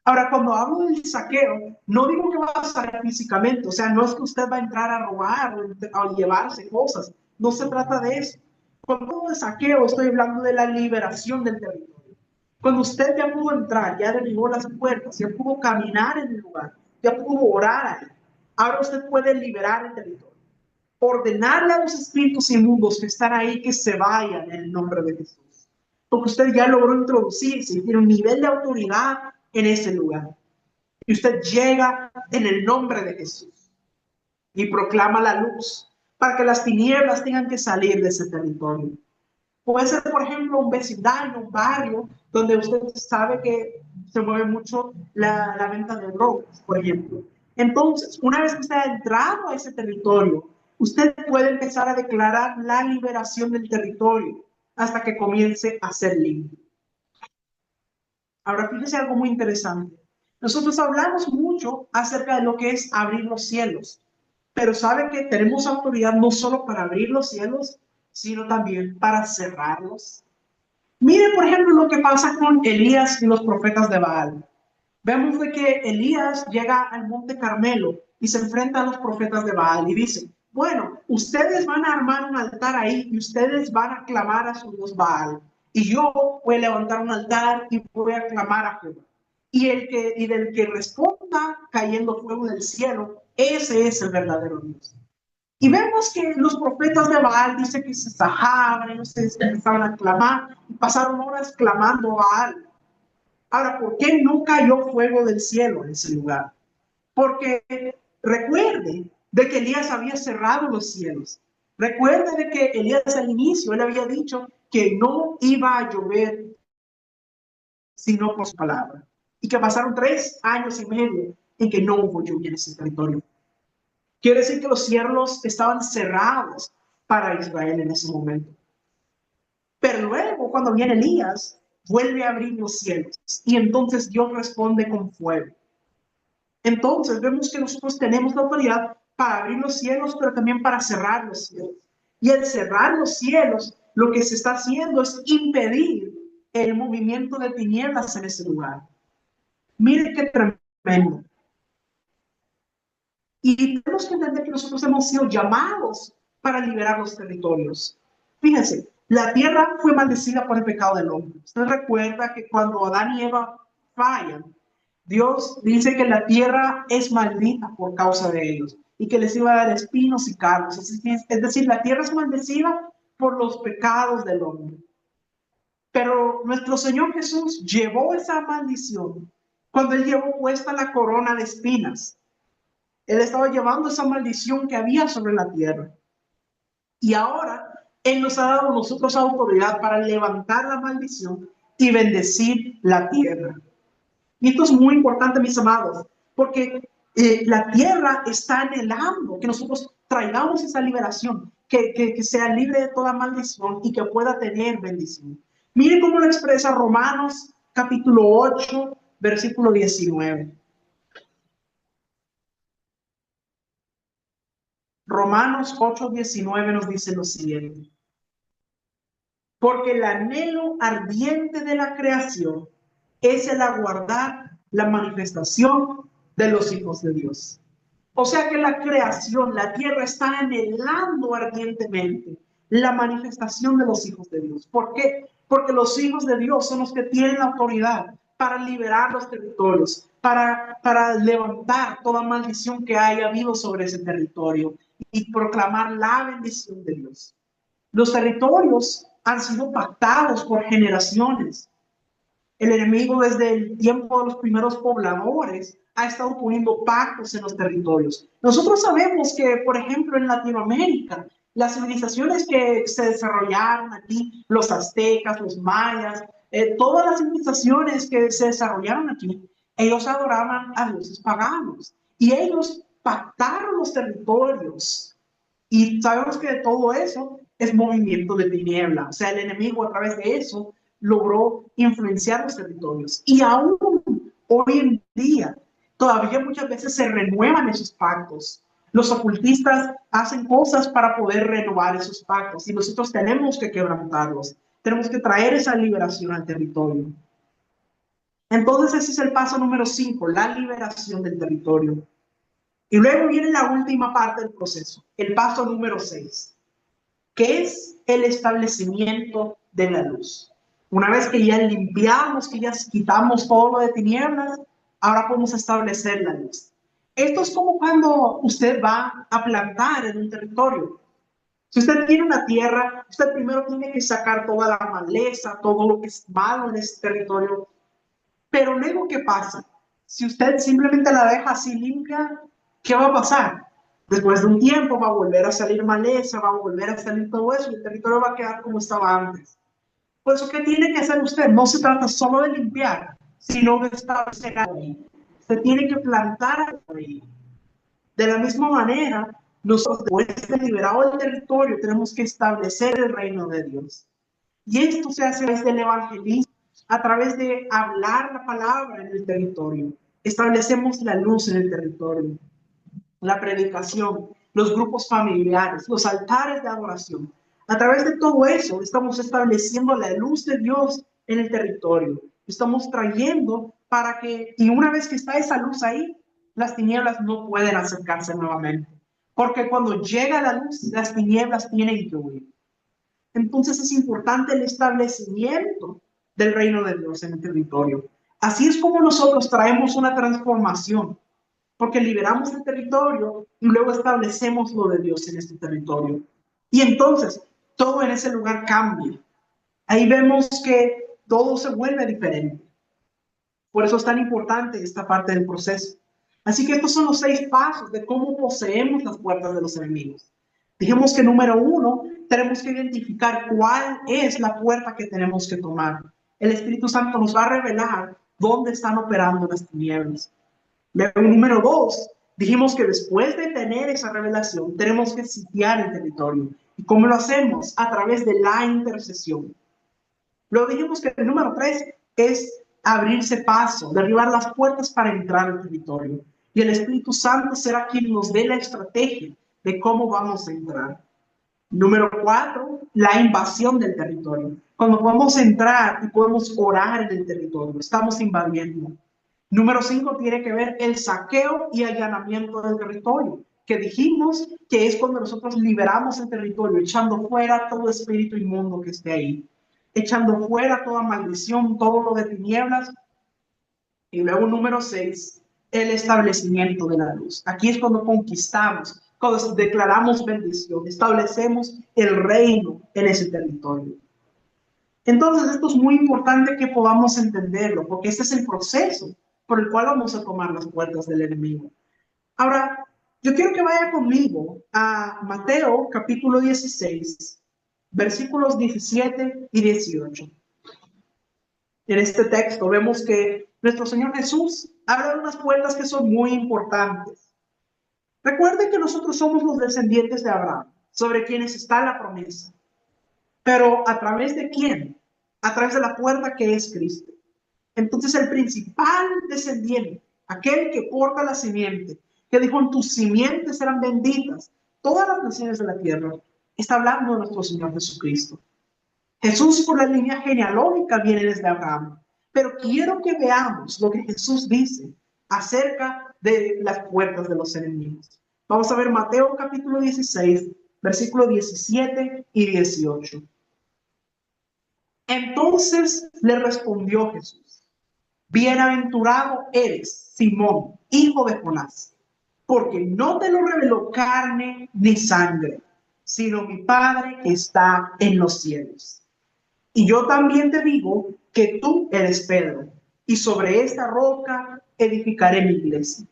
Ahora, cuando hablo del saqueo, no digo que va a saquear físicamente, o sea, no es que usted va a entrar a robar o a llevarse cosas, no se trata de eso. Cuando hablo de saqueo, estoy hablando de la liberación del territorio. Cuando usted ya pudo entrar, ya derribó las puertas, ya pudo caminar en el lugar, ya pudo orar ahí, ahora usted puede liberar el territorio. Ordenarle a los espíritus inmundos que están ahí que se vayan en el nombre de Jesús. Porque usted ya logró introducirse y tiene un nivel de autoridad en ese lugar. Y usted llega en el nombre de Jesús y proclama la luz para que las tinieblas tengan que salir de ese territorio. Puede ser, por ejemplo, un vecindario, un barrio, donde usted sabe que se mueve mucho la venta de drogas, por ejemplo. Entonces, una vez que usted ha entrado a ese territorio, usted puede empezar a declarar la liberación del territorio hasta que comience a ser libre. Ahora, fíjese algo muy interesante. Nosotros hablamos mucho acerca de lo que es abrir los cielos, pero sabe que tenemos autoridad no solo para abrir los cielos, sino también para cerrarlos. Mire, por ejemplo, lo que pasa con Elías y los profetas de Baal. Vemos de que Elías llega al monte Carmelo y se enfrenta a los profetas de Baal y dice, bueno, ustedes van a armar un altar ahí y ustedes van a clamar a su Dios Baal. Y yo voy a levantar un altar y voy a clamar a Jehová. Y del que responda cayendo fuego del cielo, ese es el verdadero Dios. Y vemos que los profetas de Baal dice que se sajaban, ellos se empezaban a clamar y pasaron horas clamando a Baal. Ahora, ¿por qué no cayó fuego del cielo en ese lugar? Porque recuerde de que Elías había cerrado los cielos. Recuerde de que Elías al inicio, él había dicho que no iba a llover sino por su palabra. Y que pasaron 3 años y medio en que no hubo lluvia en ese territorio. Quiere decir que los cielos estaban cerrados para Israel en ese momento. Pero luego, cuando viene Elías, vuelve a abrir los cielos y entonces Dios responde con fuego. Entonces vemos que nosotros tenemos la autoridad para abrir los cielos, pero también para cerrar los cielos. Y al cerrar los cielos, lo que se está haciendo es impedir el movimiento de tinieblas en ese lugar. Mire qué tremendo. Y tenemos que entender que nosotros hemos sido llamados para liberar los territorios. Fíjense, la tierra fue maldecida por el pecado del hombre. Usted recuerda que cuando Adán y Eva fallan, Dios dice que la tierra es maldita por causa de ellos y que les iba a dar espinos y cardos. Es decir, la tierra es maldecida por los pecados del hombre. Pero nuestro Señor Jesús llevó esa maldición cuando Él llevó puesta la corona de espinas. Él estaba llevando esa maldición que había sobre la tierra. Y ahora Él nos ha dado a nosotros autoridad para levantar la maldición y bendecir la tierra. Y esto es muy importante, mis amados, porque la tierra está anhelando que nosotros traigamos esa liberación, que sea libre de toda maldición y que pueda tener bendición. Mire cómo lo expresa Romanos capítulo 8, versículo 19. Romanos 8:19 nos dice lo siguiente. Porque el anhelo ardiente de la creación es el aguardar la manifestación de los hijos de Dios. O sea que la creación, la tierra está anhelando ardientemente la manifestación de los hijos de Dios. ¿Por qué? Porque los hijos de Dios son los que tienen la autoridad para liberar los territorios, para levantar toda maldición que haya habido sobre ese territorio y proclamar la bendición de Dios. Los territorios han sido pactados por generaciones. El enemigo desde el tiempo de los primeros pobladores ha estado poniendo pactos en los territorios. Nosotros sabemos que, por ejemplo, en Latinoamérica, las civilizaciones que se desarrollaron aquí, los aztecas, los mayas, todas las civilizaciones que se desarrollaron aquí, ellos adoraban a dioses paganos y ellos pactaron los territorios. Y sabemos que de todo eso es movimiento de tiniebla. O sea, el enemigo a través de eso logró influenciar los territorios. Y aún hoy en día, todavía muchas veces se renuevan esos pactos. Los ocultistas hacen cosas para poder renovar esos pactos y nosotros tenemos que quebrantarlos. Tenemos que traer esa liberación al territorio. Entonces ese es el paso número 5, la liberación del territorio. Y luego viene la última parte del proceso, el paso número 6, que es el establecimiento de la luz. Una vez que ya limpiamos, que ya quitamos todo lo de tinieblas, ahora podemos establecer la luz. Esto es como cuando usted va a plantar en un territorio. Si usted tiene una tierra, usted primero tiene que sacar toda la maleza, todo lo que es malo en ese territorio. Pero luego, ¿qué pasa? Si usted simplemente la deja así limpia, ¿qué va a pasar? Después de un tiempo va a volver a salir maleza, va a volver a salir todo eso y el territorio va a quedar como estaba antes. Por eso, ¿qué tiene que hacer usted? No se trata solo de limpiar, sino de establecer ahí. Usted tiene que plantar ahí. De la misma manera, nosotros después de liberado el territorio tenemos que establecer el reino de Dios. Y esto se hace a través del evangelismo, a través de hablar la palabra en el territorio. establecemos la luz en el territorio, la predicación, los grupos familiares, los altares de adoración. A través de todo eso estamos estableciendo la luz de Dios en el territorio. Estamos trayendo para que, y una vez que está esa luz ahí, las tinieblas no pueden acercarse nuevamente. Porque cuando llega la luz, las tinieblas tienen que huir. Entonces es importante el establecimiento del reino de Dios en el territorio. Así es como nosotros traemos una transformación, porque liberamos el territorio y luego establecemos lo de Dios en este territorio. Y entonces todo en ese lugar cambia. Ahí vemos que todo se vuelve diferente. Por eso es tan importante esta parte del proceso. Así que estos son los 6 pasos de cómo poseemos las puertas de los enemigos. Dijimos que número 1, tenemos que identificar cuál es la puerta que tenemos que tomar. El Espíritu Santo nos va a revelar dónde están operando las tinieblas. Luego, número 2, dijimos que después de tener esa revelación, tenemos que sitiar el territorio. ¿Y cómo lo hacemos? A través de la intercesión. Luego dijimos que el número 3 es abrirse paso, derribar las puertas para entrar al territorio. Y el Espíritu Santo será quien nos dé la estrategia de cómo vamos a entrar. Número 4, la invasión del territorio. Cuando podemos entrar y podemos orar en el territorio, estamos invadiendo. Número 5 tiene que ver el saqueo y allanamiento del territorio, que dijimos que es cuando nosotros liberamos el territorio, echando fuera todo espíritu inmundo que esté ahí, echando fuera toda maldición, todo lo de tinieblas. Y luego número 6, el establecimiento de la luz. Aquí es cuando conquistamos, cuando declaramos bendición, establecemos el reino en ese territorio. Entonces esto es muy importante que podamos entenderlo, porque este es el proceso por el cual vamos a tomar las puertas del enemigo. Ahora, yo quiero que vaya conmigo a Mateo capítulo 16, versículos 17 y 18. En este texto vemos que nuestro Señor Jesús habla de unas puertas que son muy importantes. Recuerden que nosotros somos los descendientes de Abraham, sobre quienes está la promesa. Pero ¿a través de quién? A través de la puerta que es Cristo. Entonces el principal descendiente, aquel que porta la simiente, que dijo en tus simientes serán benditas todas las naciones de la tierra, está hablando de nuestro Señor Jesucristo. Jesús por la línea genealógica viene desde Abraham, pero quiero que veamos lo que Jesús dice acerca de las puertas de los enemigos. Vamos a ver Mateo capítulo 16, versículos 17 y 18. Entonces le respondió Jesús: bienaventurado eres, Simón, hijo de Jonás, porque no te lo reveló carne ni sangre, sino mi Padre que está en los cielos. Y yo también te digo que tú eres Pedro, y sobre esta roca edificaré mi iglesia.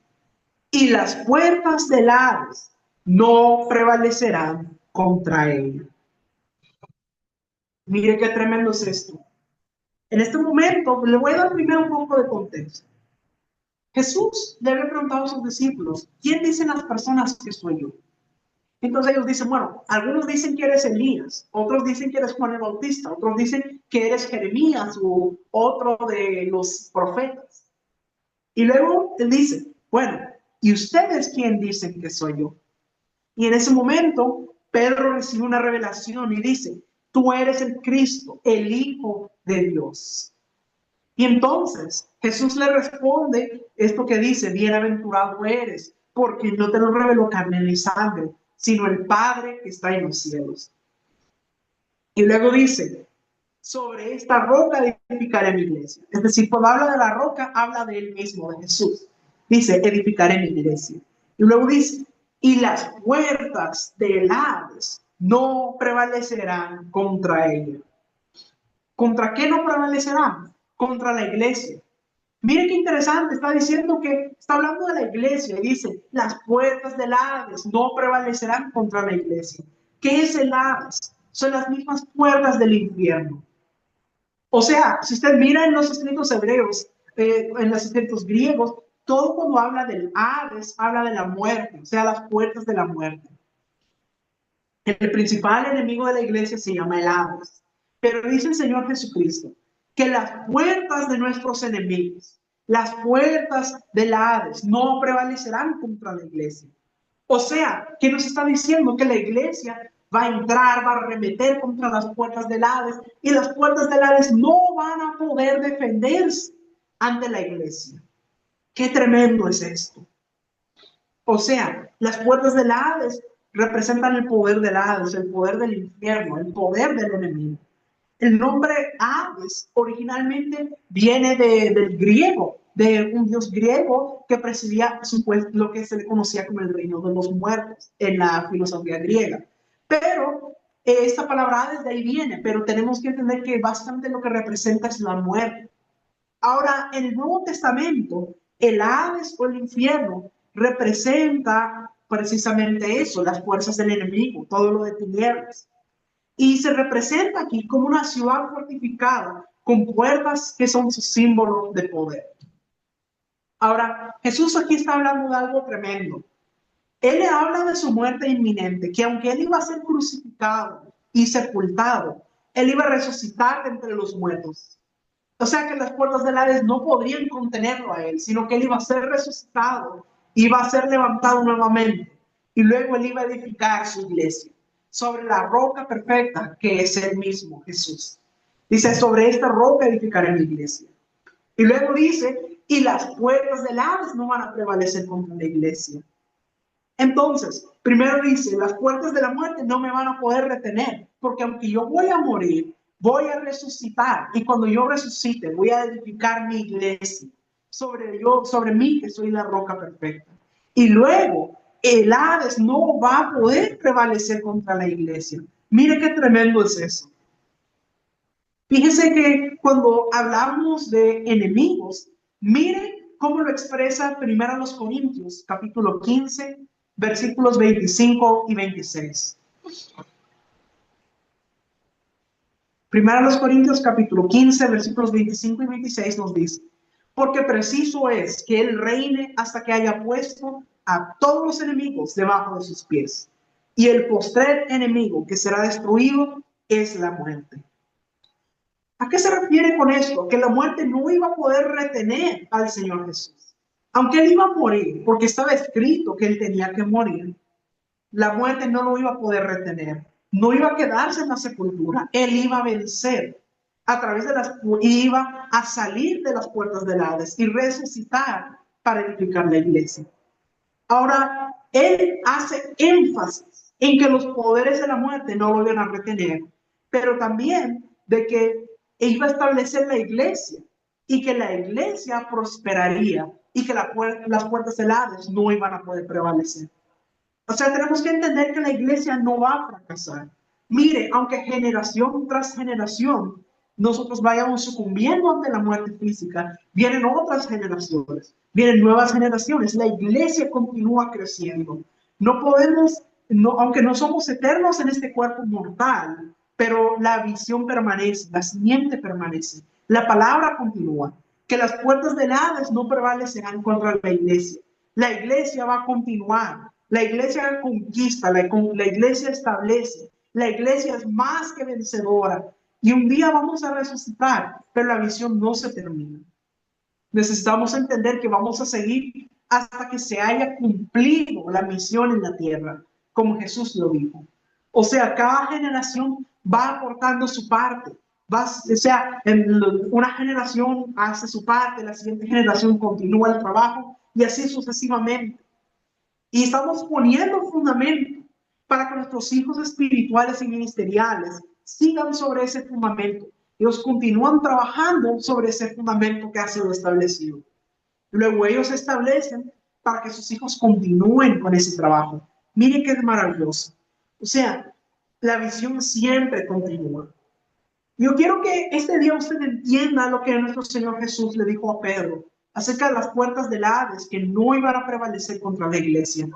Y las puertas del Hades no prevalecerán contra ella. Mire qué tremendo es esto. En este momento, le voy a dar primero un poco de contexto. Jesús le había preguntado a sus discípulos: ¿quién dicen las personas que soy yo? Entonces ellos dicen, bueno, algunos dicen que eres Elías, otros dicen que eres Juan el Bautista, otros dicen que eres Jeremías u otro de los profetas. Y luego él dice, bueno, ¿y ustedes quién dicen que soy yo? Y en ese momento Pedro recibe una revelación y dice, tú eres el Cristo, el Hijo de Dios. Y entonces Jesús le responde esto que dice, bienaventurado eres, porque no te lo reveló carne ni sangre, sino el Padre que está en los cielos. Y luego dice, sobre esta roca edificaré mi iglesia. Es decir, cuando habla de la roca, habla de él mismo, de Jesús. Dice, edificaré mi iglesia. Y luego dice, y las puertas del Hades no prevalecerán contra ella. ¿Contra qué no prevalecerán? Contra la iglesia. Mire qué interesante, está diciendo que está hablando de la iglesia y dice, las puertas del Hades no prevalecerán contra la iglesia. ¿Qué es el Hades? Son las mismas puertas del infierno. O sea, si usted mira en los escritos hebreos, en los escritos griegos, todo cuando habla del Hades, habla de la muerte, o sea, las puertas de la muerte. El principal enemigo de la iglesia se llama el Hades. Pero dice el Señor Jesucristo que las puertas de nuestros enemigos, Las puertas del Hades no prevalecerán contra la iglesia. O sea, ¿qué nos está diciendo? Que la iglesia va a entrar, va a arremeter contra las puertas del Hades y las puertas del Hades no van a poder defenderse ante la iglesia. Qué tremendo es esto. O sea, las puertas del Hades representan el poder del Hades, el poder del infierno, el poder del enemigo. El nombre Hades originalmente viene del griego, de un dios griego que presidía lo que se le conocía como el reino de los muertos en la filosofía griega. Pero esta palabra Hades de ahí viene, pero tenemos que entender que bastante lo que representa es la muerte. Ahora, en el Nuevo Testamento, el Hades o el infierno representa precisamente eso, las fuerzas del enemigo, todo lo de tinieblas. Y se representa aquí como una ciudad fortificada con puertas que son su símbolo de poder. Ahora, Jesús aquí está hablando de algo tremendo. Él le habla de su muerte inminente, que aunque él iba a ser crucificado y sepultado, él iba a resucitar de entre los muertos. O sea que las puertas del Hades no podrían contenerlo a él, sino que él iba a ser resucitado, iba a ser levantado nuevamente y luego él iba a edificar su iglesia sobre la roca perfecta que es el mismo Jesús. Dice, sobre esta roca edificaré mi iglesia. Y luego dice, y las puertas del Hades no van a prevalecer contra la iglesia. Entonces, primero dice, las puertas de la muerte no me van a poder retener, porque aunque yo voy a morir, voy a resucitar, y cuando yo resucite, voy a edificar mi iglesia sobre mí, que soy la roca perfecta. Y luego, el Hades no va a poder prevalecer contra la iglesia. Mire qué tremendo es eso. Fíjese que cuando hablamos de enemigos, mire cómo lo expresa primero los Corintios, capítulo 15, versículos 25 y 26. Primero los Corintios, capítulo 15, versículos 25 y 26 nos dice, porque preciso es que él reine hasta que haya puesto a todos los enemigos debajo de sus pies. Y el postrer enemigo que será destruido es la muerte. ¿A qué se refiere con esto? Que la muerte no iba a poder retener al Señor Jesús. Aunque él iba a morir, porque estaba escrito que él tenía que morir, la muerte no lo iba a poder retener. No iba a quedarse en la sepultura. Él iba a vencer a través de iba a salir de las puertas del Hades y resucitar para edificar la iglesia. Ahora, él hace énfasis en que los poderes de la muerte no lo iban a retener, pero también de que iba a establecer la iglesia y que la iglesia prosperaría y que las puertas del Hades no iban a poder prevalecer. O sea, tenemos que entender que la iglesia no va a fracasar. Mire, aunque generación tras generación nosotros vayamos sucumbiendo ante la muerte física, vienen otras generaciones, vienen nuevas generaciones. La iglesia continúa creciendo. No podemos, aunque no somos eternos en este cuerpo mortal, pero la visión permanece, la simiente permanece, la palabra continúa. Que las puertas del Hades no prevalecerán contra la iglesia. La iglesia va a continuar. La iglesia conquista, la iglesia establece, la iglesia es más que vencedora y un día vamos a resucitar, pero la visión no se termina. Necesitamos entender que vamos a seguir hasta que se haya cumplido la misión en la tierra, como Jesús lo dijo. O sea, cada generación va aportando su parte. O sea, una generación hace su parte, la siguiente generación continúa el trabajo y así sucesivamente. Y estamos poniendo fundamento para que nuestros hijos espirituales y ministeriales sigan sobre ese fundamento. Ellos continúan trabajando sobre ese fundamento que ha sido establecido. Luego ellos establecen para que sus hijos continúen con ese trabajo. Miren qué maravilloso. O sea, la visión siempre continúa. Yo quiero que este día usted entienda lo que nuestro Señor Jesús le dijo a Pedro acerca de las puertas del Hades que no iban a prevalecer contra la iglesia.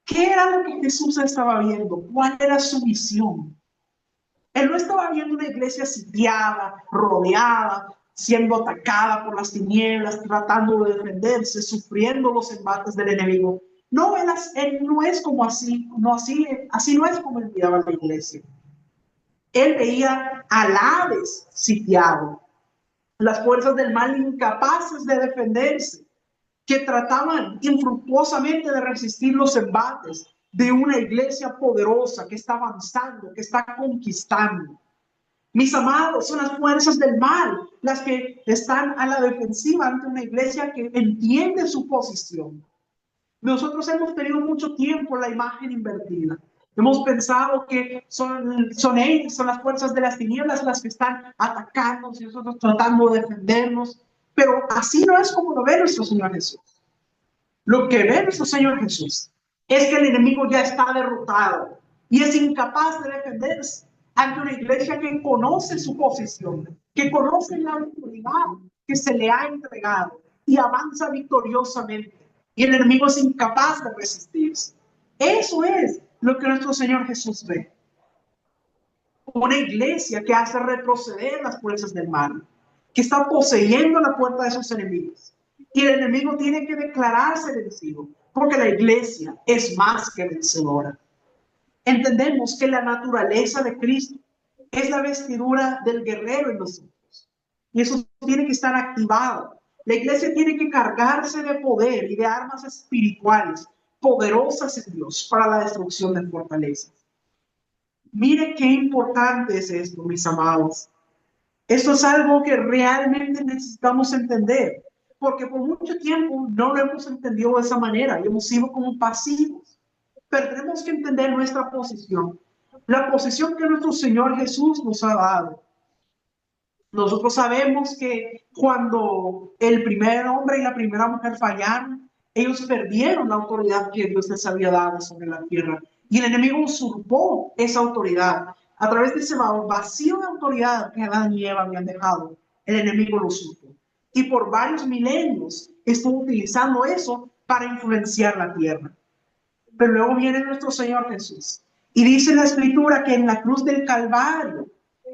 ¿Qué era lo que Jesús estaba viendo? ¿Cuál era su visión? Él no estaba viendo una iglesia sitiada, rodeada, siendo atacada por las tinieblas, tratando de defenderse, sufriendo los embates del enemigo. No, él no es como así, así no es como él miraba la iglesia. Él veía al Hades sitiado. las fuerzas del mal incapaces de defenderse, que trataban infructuosamente de resistir los embates de una iglesia poderosa que está avanzando, que está conquistando. Mis amados, son las fuerzas del mal las que están a la defensiva ante una iglesia que entiende su posición. Nosotros hemos tenido mucho tiempo la imagen invertida. Hemos pensado que son ellos, son las fuerzas de las tinieblas las que están atacándonos y nosotros tratando de defendernos. Pero así no es como lo ve nuestro Señor Jesús. Lo que ve nuestro Señor Jesús es que el enemigo ya está derrotado y es incapaz de defenderse ante una iglesia que conoce su posición, que conoce la autoridad que se le ha entregado y avanza victoriosamente. Y el enemigo es incapaz de resistirse. Eso es lo que nuestro Señor Jesús ve. Una iglesia que hace retroceder las fuerzas del mal, que está poseyendo la puerta de sus enemigos. Y el enemigo tiene que declararse vencido, porque la iglesia es más que vencedora. Entendemos que la naturaleza de Cristo es la vestidura del guerrero en nosotros. Y eso tiene que estar activado. La iglesia tiene que cargarse de poder y de armas espirituales poderosas en Dios para la destrucción de fortalezas. Mire qué importante es esto, mis amados. Esto es algo que realmente necesitamos entender, porque por mucho tiempo no lo hemos entendido de esa manera y hemos sido como pasivos. Pero tenemos que entender nuestra posición, la posición que nuestro Señor Jesús nos ha dado. Nosotros sabemos que cuando el primer hombre y la primera mujer fallaron, ellos perdieron la autoridad que Dios les había dado sobre la tierra. Y el enemigo usurpó esa autoridad. A través de ese vacío de autoridad que Adán y Eva habían dejado, el enemigo lo usurpó. Y por varios milenios estuvo utilizando eso para influenciar la tierra. Pero luego viene nuestro Señor Jesús. Y dice la Escritura que en la cruz del Calvario,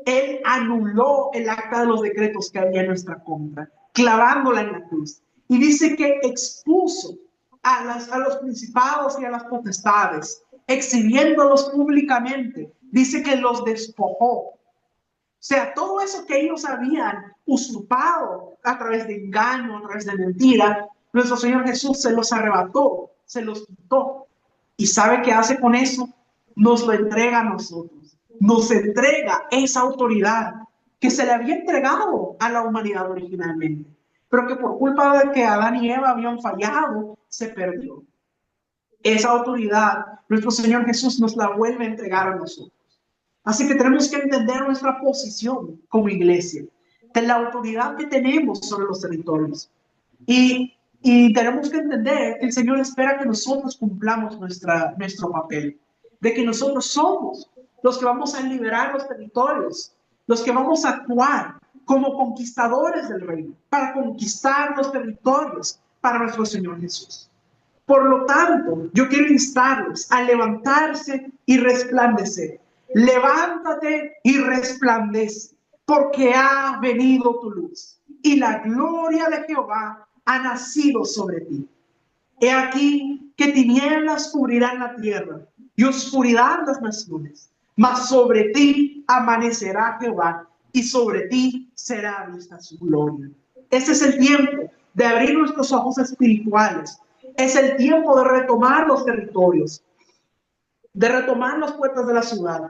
Él anuló el acta de los decretos que había en nuestra contra, clavándola en la cruz. Y dice que expuso a los principados y a las potestades, exhibiéndolos públicamente. Dice que los despojó. O sea, todo eso que ellos habían usurpado a través de engaño, a través de mentira, nuestro Señor Jesús se los arrebató, se los quitó. ¿Y sabe qué hace con eso? Nos lo entrega a nosotros. Nos entrega esa autoridad que se le había entregado a la humanidad originalmente, pero que por culpa de que Adán y Eva habían fallado, se perdió. Esa autoridad, nuestro Señor Jesús nos la vuelve a entregar a nosotros. Así que tenemos que entender nuestra posición como iglesia, de la autoridad que tenemos sobre los territorios. Y tenemos que entender que el Señor espera que nosotros cumplamos nuestro papel, de que nosotros somos los que vamos a liberar los territorios, los que vamos a actuar como conquistadores del reino, para conquistar los territorios para nuestro Señor Jesús. Por lo tanto, yo quiero instarlos a levantarse y resplandecer. Levántate y resplandece, porque ha venido tu luz y la gloria de Jehová ha nacido sobre ti. He aquí que tinieblas cubrirán la tierra y oscuridad las naciones, mas sobre ti amanecerá Jehová y sobre ti será vista su gloria. Ese es el tiempo de abrir nuestros ojos espirituales. Es el tiempo de retomar los territorios, de retomar las puertas de la ciudad.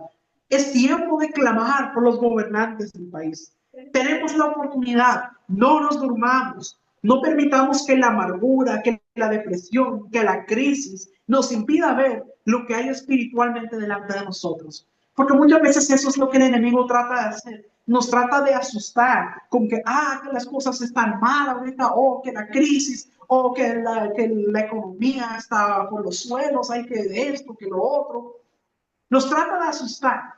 Es tiempo de clamar por los gobernantes del país. Tenemos la oportunidad, no nos durmamos, no permitamos que la amargura, que la depresión, que la crisis nos impida ver lo que hay espiritualmente delante de nosotros. Porque muchas veces eso es lo que el enemigo trata de hacer. Nos trata de asustar con que las cosas están mal ahorita, o que la crisis, o que la economía está por los suelos, hay que esto, que lo otro. Nos trata de asustar,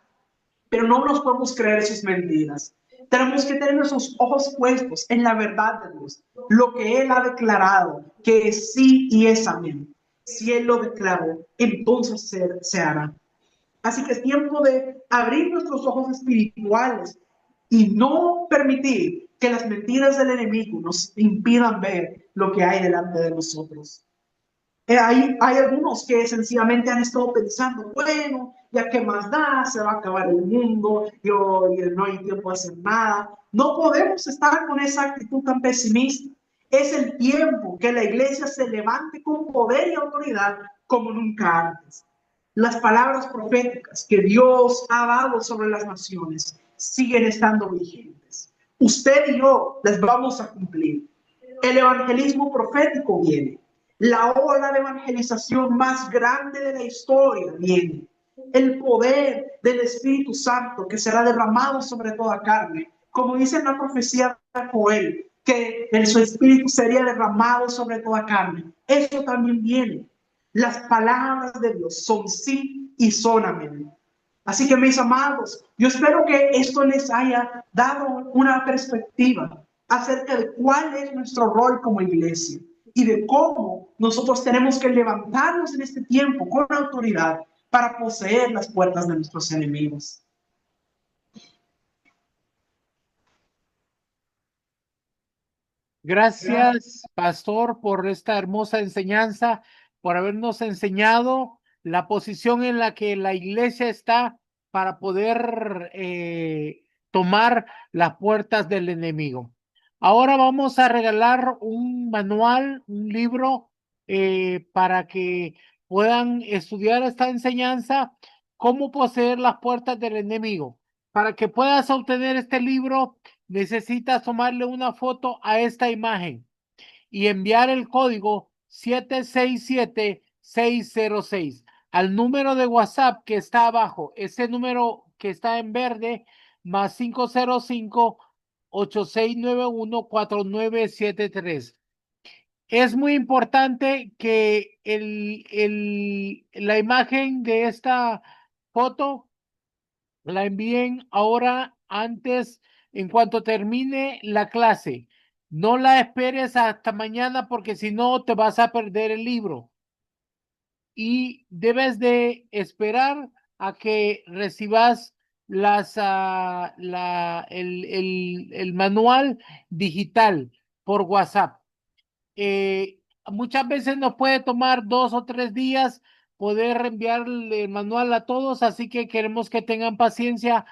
pero no nos podemos creer sus mentiras. Tenemos que tener nuestros ojos puestos en la verdad de Dios, lo que Él ha declarado, que es sí y es amén. Si Él lo declaró, entonces se hará. Así que es tiempo de abrir nuestros ojos espirituales y no permitir que las mentiras del enemigo nos impidan ver lo que hay delante de nosotros. Hay algunos que sencillamente han estado pensando, bueno, ya que más da, se va a acabar el mundo, y no hay tiempo de hacer nada. No podemos estar con esa actitud tan pesimista. Es el tiempo que la iglesia se levante con poder y autoridad como nunca antes. Las palabras proféticas que Dios ha dado sobre las naciones siguen estando vigentes. Usted y yo las vamos a cumplir. El evangelismo profético viene. La ola de evangelización más grande de la historia viene. El poder del Espíritu Santo que será derramado sobre toda carne. Como dice en la profecía de Joel, que su Espíritu sería derramado sobre toda carne. Eso también viene. Las palabras de Dios son sí y son amén. Así que mis amados, yo espero que esto les haya dado una perspectiva acerca de cuál es nuestro rol como iglesia y de cómo nosotros tenemos que levantarnos en este tiempo con autoridad para poseer las puertas de nuestros enemigos. Gracias, pastor, por esta hermosa enseñanza, por habernos enseñado la posición en la que la iglesia está para poder tomar las puertas del enemigo. Ahora vamos a regalar un manual, un libro, para que puedan estudiar esta enseñanza, cómo poseer las puertas del enemigo. Para que puedas obtener este libro, necesitas tomarle una foto a esta imagen y enviar el código 767-606 al número de WhatsApp que está abajo, ese número que está en verde, más 505-8691-4973. Es muy importante que la imagen de esta foto la envíen ahora antes, en cuanto termine la clase. No la esperes hasta mañana porque si no te vas a perder el libro. Y debes de esperar a que recibas el manual digital por WhatsApp. Muchas veces nos puede tomar 2 o 3 días poder enviar el manual a todos, así que queremos que tengan paciencia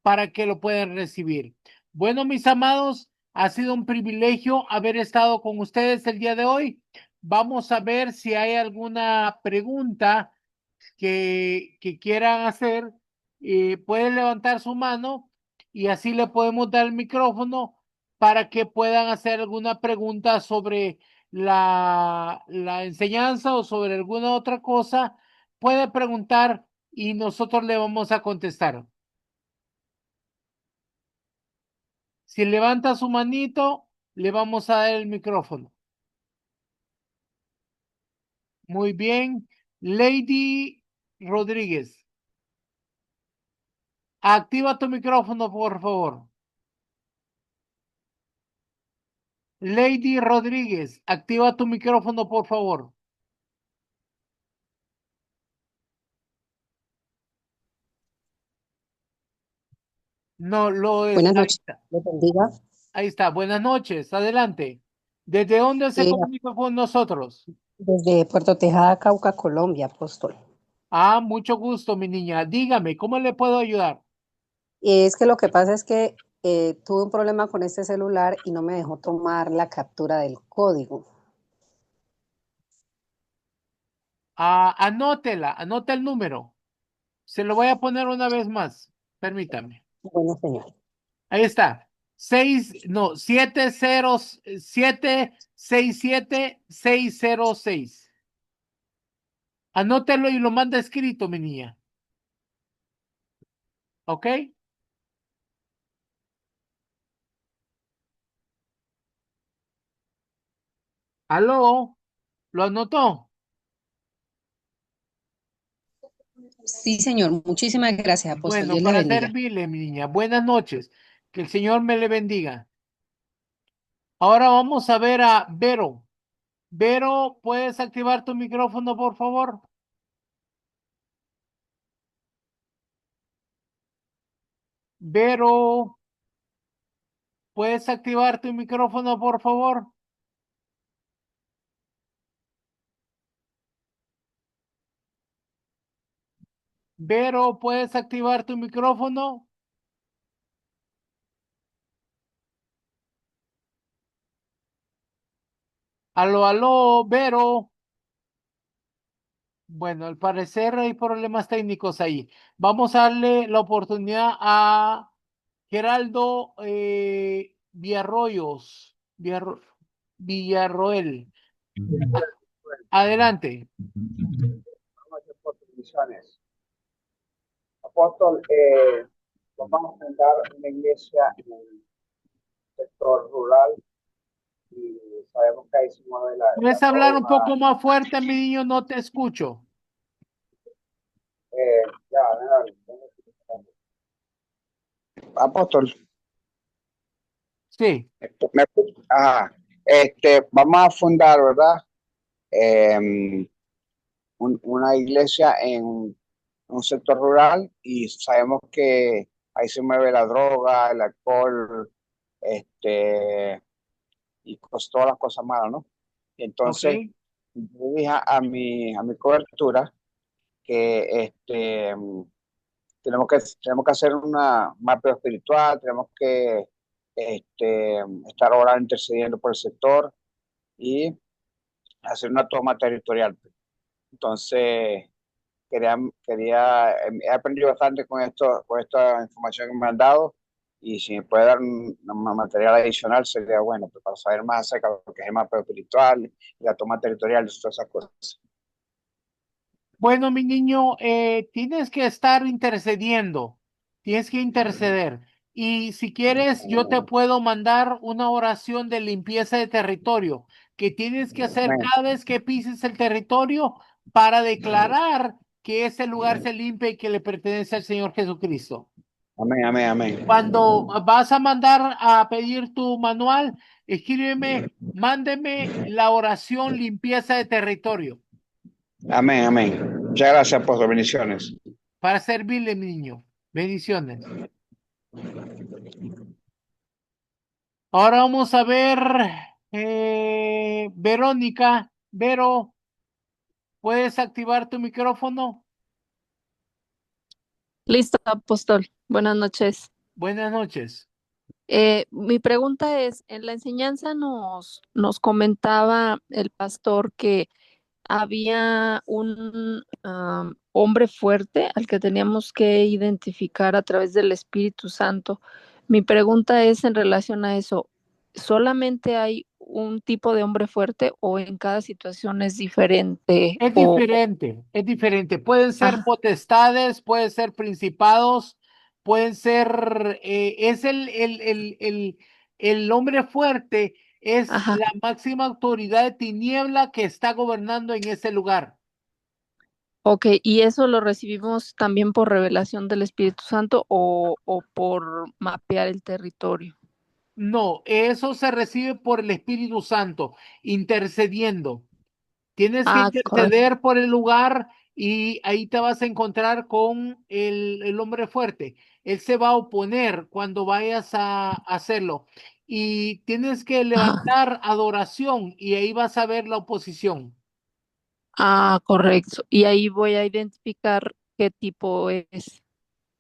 para que lo puedan recibir. Bueno, mis amados, ha sido un privilegio haber estado con ustedes el día de hoy. Vamos a ver si hay alguna pregunta que quieran hacer. Pueden levantar su mano y así le podemos dar el micrófono para que puedan hacer alguna pregunta sobre la enseñanza o sobre alguna otra cosa. Puede preguntar y nosotros le vamos a contestar. Si levanta su manito, le vamos a dar el micrófono. Muy bien. Lady Rodríguez, activa tu micrófono, por favor. Lady Rodríguez, activa tu micrófono, por favor. No lo es. Buenas Ahí noches, está. les bendiga. Ahí está. Buenas noches. Adelante. ¿Desde dónde se Eh, comunica con nosotros? Desde Puerto Tejada, Cauca, Colombia, apóstol. Mucho gusto, mi niña. Dígame, ¿cómo le puedo ayudar? Es que lo que pasa es que tuve un problema con este celular y no me dejó tomar la captura del código. Anótela, anota el número. Se lo voy a poner una vez más. Permítame. Bueno, señor. Ahí está. 767-606. Anótelo y lo manda escrito, mi niña. ¿Ok? ¿Aló? ¿Lo anotó? Sí, señor. Muchísimas gracias, apóstol. Bueno, Dios le para bendiga. servirle, mi niña. Buenas noches. Que el Señor me le bendiga. Ahora vamos a ver a Vero. Vero, ¿puedes activar tu micrófono, por favor? Vero, ¿puedes activar tu micrófono, por favor? Vero, ¿puedes activar tu micrófono? Aló, aló, Vero. Bueno, al parecer hay problemas técnicos ahí. Vamos a darle la oportunidad a Geraldo Villarroel. Adelante. Noches por tus misiones. Apóstol, vamos a fundar una iglesia en el sector rural y sabemos que ahí se mueve la ¿Puedes hablar un droga. poco más fuerte, mi niño? No te escucho. Ya, apóstol, Sí, ¿me escucha? Ajá. Vamos a fundar, ¿verdad? Eh, una iglesia en un sector rural y sabemos que ahí se mueve la droga, el alcohol, y todas las cosas malas, ¿no? ok. Entonces, yo dije a mi cobertura que tenemos que hacer un mapeo espiritual, tenemos que estar ahora intercediendo por el sector y hacer una toma territorial. Entonces, he aprendido bastante con esta información que me han dado y si me puede dar un material adicional sería bueno, pues, para saber más acerca de lo que es el mapa espiritual y la toma territorial y todas esas cosas. Bueno, mi niño, tienes que estar intercediendo, tienes que interceder. Y si quieres, yo te puedo mandar una oración de limpieza de territorio que tienes que hacer Amén, cada vez que pises el territorio para declarar que ese lugar se limpia y que le pertenece al Señor Jesucristo. amén, amén, amén. Cuando vas a mandar a pedir tu manual, escríbeme, mándeme la oración limpieza de territorio Amén, amén. Muchas gracias por sus bendiciones. para servirle, mi niño. Bendiciones. Ahora vamos a ver, Verónica. Vero, ¿puedes activar tu micrófono? Listo, apóstol. Buenas noches. Buenas noches. Mi pregunta es, en la enseñanza nos comentaba el pastor que había un hombre fuerte al que teníamos que identificar a través del Espíritu Santo. Mi pregunta es en relación a eso, ¿solamente hay un tipo de hombre fuerte o en cada situación es diferente? Es diferente, es diferente. Pueden ser Ajá, potestades, pueden ser principados, pueden ser, es el hombre fuerte, es ajá. la máxima autoridad de tiniebla que está gobernando en ese lugar. Ok, ¿y eso lo recibimos también por revelación del Espíritu Santo o por mapear el territorio? No, eso se recibe por el Espíritu Santo, intercediendo. Tienes que Ah, correcto. interceder por el lugar y ahí te vas a encontrar con el hombre fuerte. Él se va a oponer cuando vayas a hacerlo. Y tienes que Ajá. levantar adoración y ahí vas a ver la oposición. Ah, correcto. Y ahí voy a identificar qué tipo es.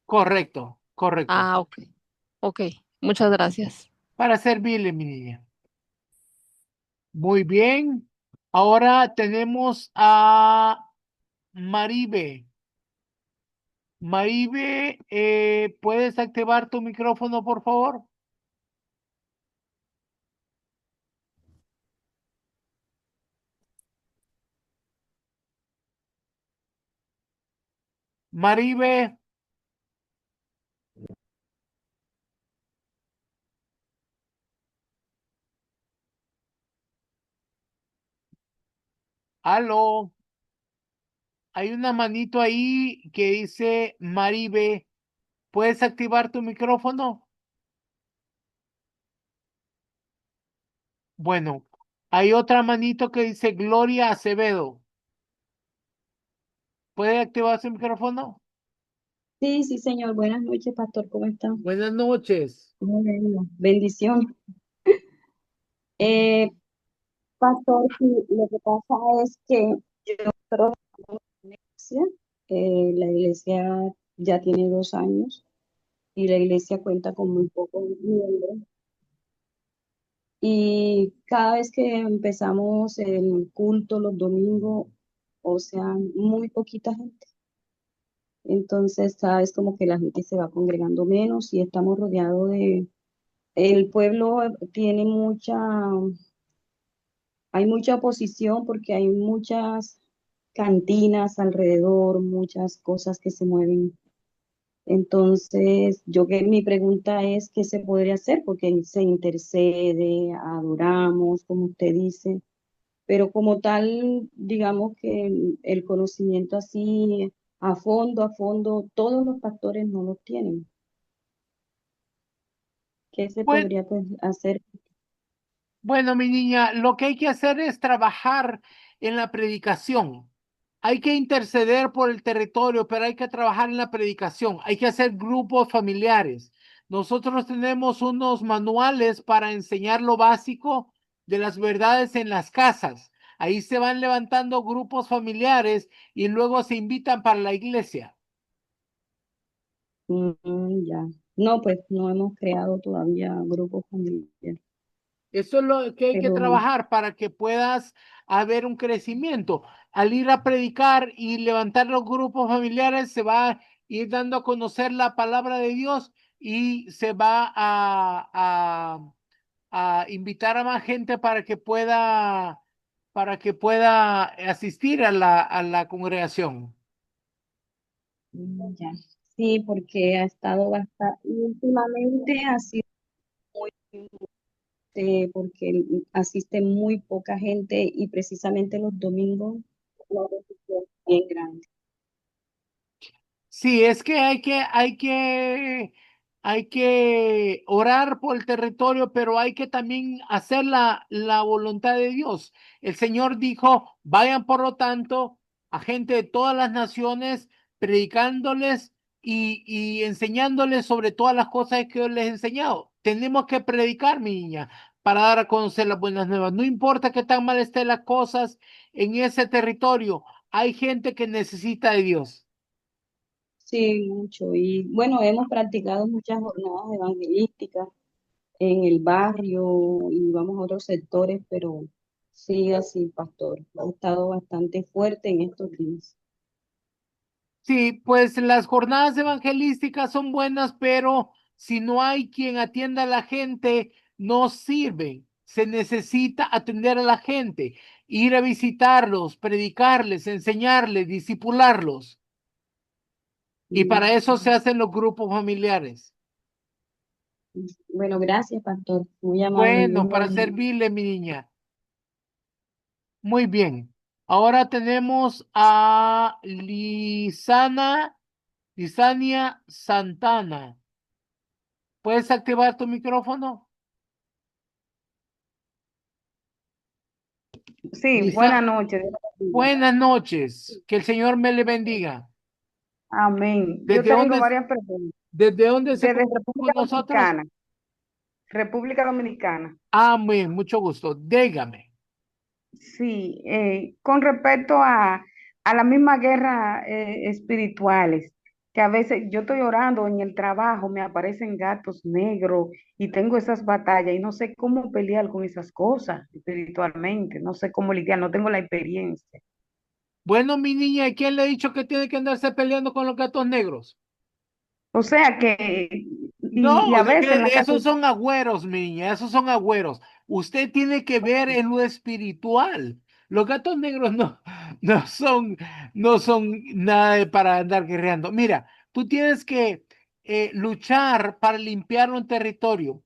Correcto, correcto. Ah, ok. Ok, muchas gracias. Para servirle, mi niña. Muy bien. Ahora tenemos a Maribe. Maribe, ¿puedes activar tu micrófono, por favor? Maribe, aló. Hay una manito ahí que dice Maribe. ¿Puedes activar tu micrófono? Bueno, hay otra manito que dice Gloria Acevedo. ¿Puede activar su micrófono? Sí, sí, señor. Buenas noches, pastor. ¿Cómo está? Buenas noches. Bueno, bendición. Eh, pastor, sí, lo que pasa es que yo trabajo en una iglesia, La iglesia ya tiene 2 años y la iglesia cuenta con muy pocos miembros. Y cada vez que empezamos el culto los domingos, o sea, muy poquita gente. Entonces, cada vez como que la gente se va congregando menos y estamos rodeados de... El pueblo tiene hay mucha oposición porque hay muchas cantinas alrededor, muchas cosas que se mueven. Entonces, mi pregunta es, ¿qué se podría hacer? Porque se intercede, adoramos, como usted dice, pero como tal, digamos que el conocimiento así a fondo, todos los pastores no lo tienen. ¿Qué se Bueno, podría pues hacer? bueno, mi niña, lo que hay que hacer es trabajar en la predicación. Hay que interceder por el territorio, pero hay que trabajar en la predicación. Hay que hacer grupos familiares. Nosotros tenemos unos manuales para enseñar lo básico de las verdades en las casas. Ahí se van levantando grupos familiares y luego se invitan para la iglesia. Ya. No, pues no hemos creado todavía grupos familiares, Eso es lo que hay que pero trabajar para que puedas haber un crecimiento. Al ir a predicar y levantar los grupos familiares, se va a ir dando a conocer la palabra de Dios y se va a invitar a más gente para que pueda asistir a la congregación. ya. Sí, porque ha estado bastante, últimamente ha sido porque asiste muy poca gente y precisamente los domingos la recepción es bien grande. Sí, es que hay que orar por el territorio, pero hay que también hacer la voluntad de Dios. El Señor dijo, vayan por lo tanto a gente de todas las naciones, predicándoles y enseñándoles sobre todas las cosas que yo les he enseñado. Tenemos que predicar, mi niña, para dar a conocer las buenas nuevas. No importa qué tan mal estén las cosas en ese territorio, hay gente que necesita de Dios. Sí, mucho. Y bueno, hemos practicado muchas jornadas evangelísticas en el barrio y vamos a otros sectores, pero sí, así, pastor. Ha estado bastante fuerte en estos días. Sí, pues las jornadas evangelísticas son buenas, pero si no hay quien atienda a la gente, no sirven. Se necesita atender a la gente, ir a visitarlos, predicarles, enseñarles, disipularlos. Y para eso se hacen los grupos familiares. Bueno, gracias, pastor. Muy amable. Dios Bueno, lo para bendiga. servirle, mi niña. Muy bien. Ahora tenemos a Lisania Santana. ¿Puedes activar tu micrófono? Sí, buenas Lisa, noches. Dios le bendiga. buenas noches. Que el Señor me le bendiga. Amén. Yo ¿Desde tengo dónde, varias preguntas. desde dónde se Desde comunica con República nosotros? Dominicana. República Dominicana. Amén, mucho gusto. Dígame. Sí, con respecto a la misma guerra espirituales, que a veces yo estoy orando en el trabajo, me aparecen gatos negros y tengo esas batallas y no sé cómo pelear con esas cosas espiritualmente, no sé cómo lidiar, no tengo la experiencia. Bueno, mi niña, ¿y quién le ha dicho que tiene que andarse peleando con los gatos negros? O sea que, y No, a veces en la casa, esos son agüeros, mi niña, esos son agüeros. Usted tiene que ver en lo espiritual. Los gatos negros no son, no son para andar guerreando. Mira, tú tienes que luchar para limpiar un territorio.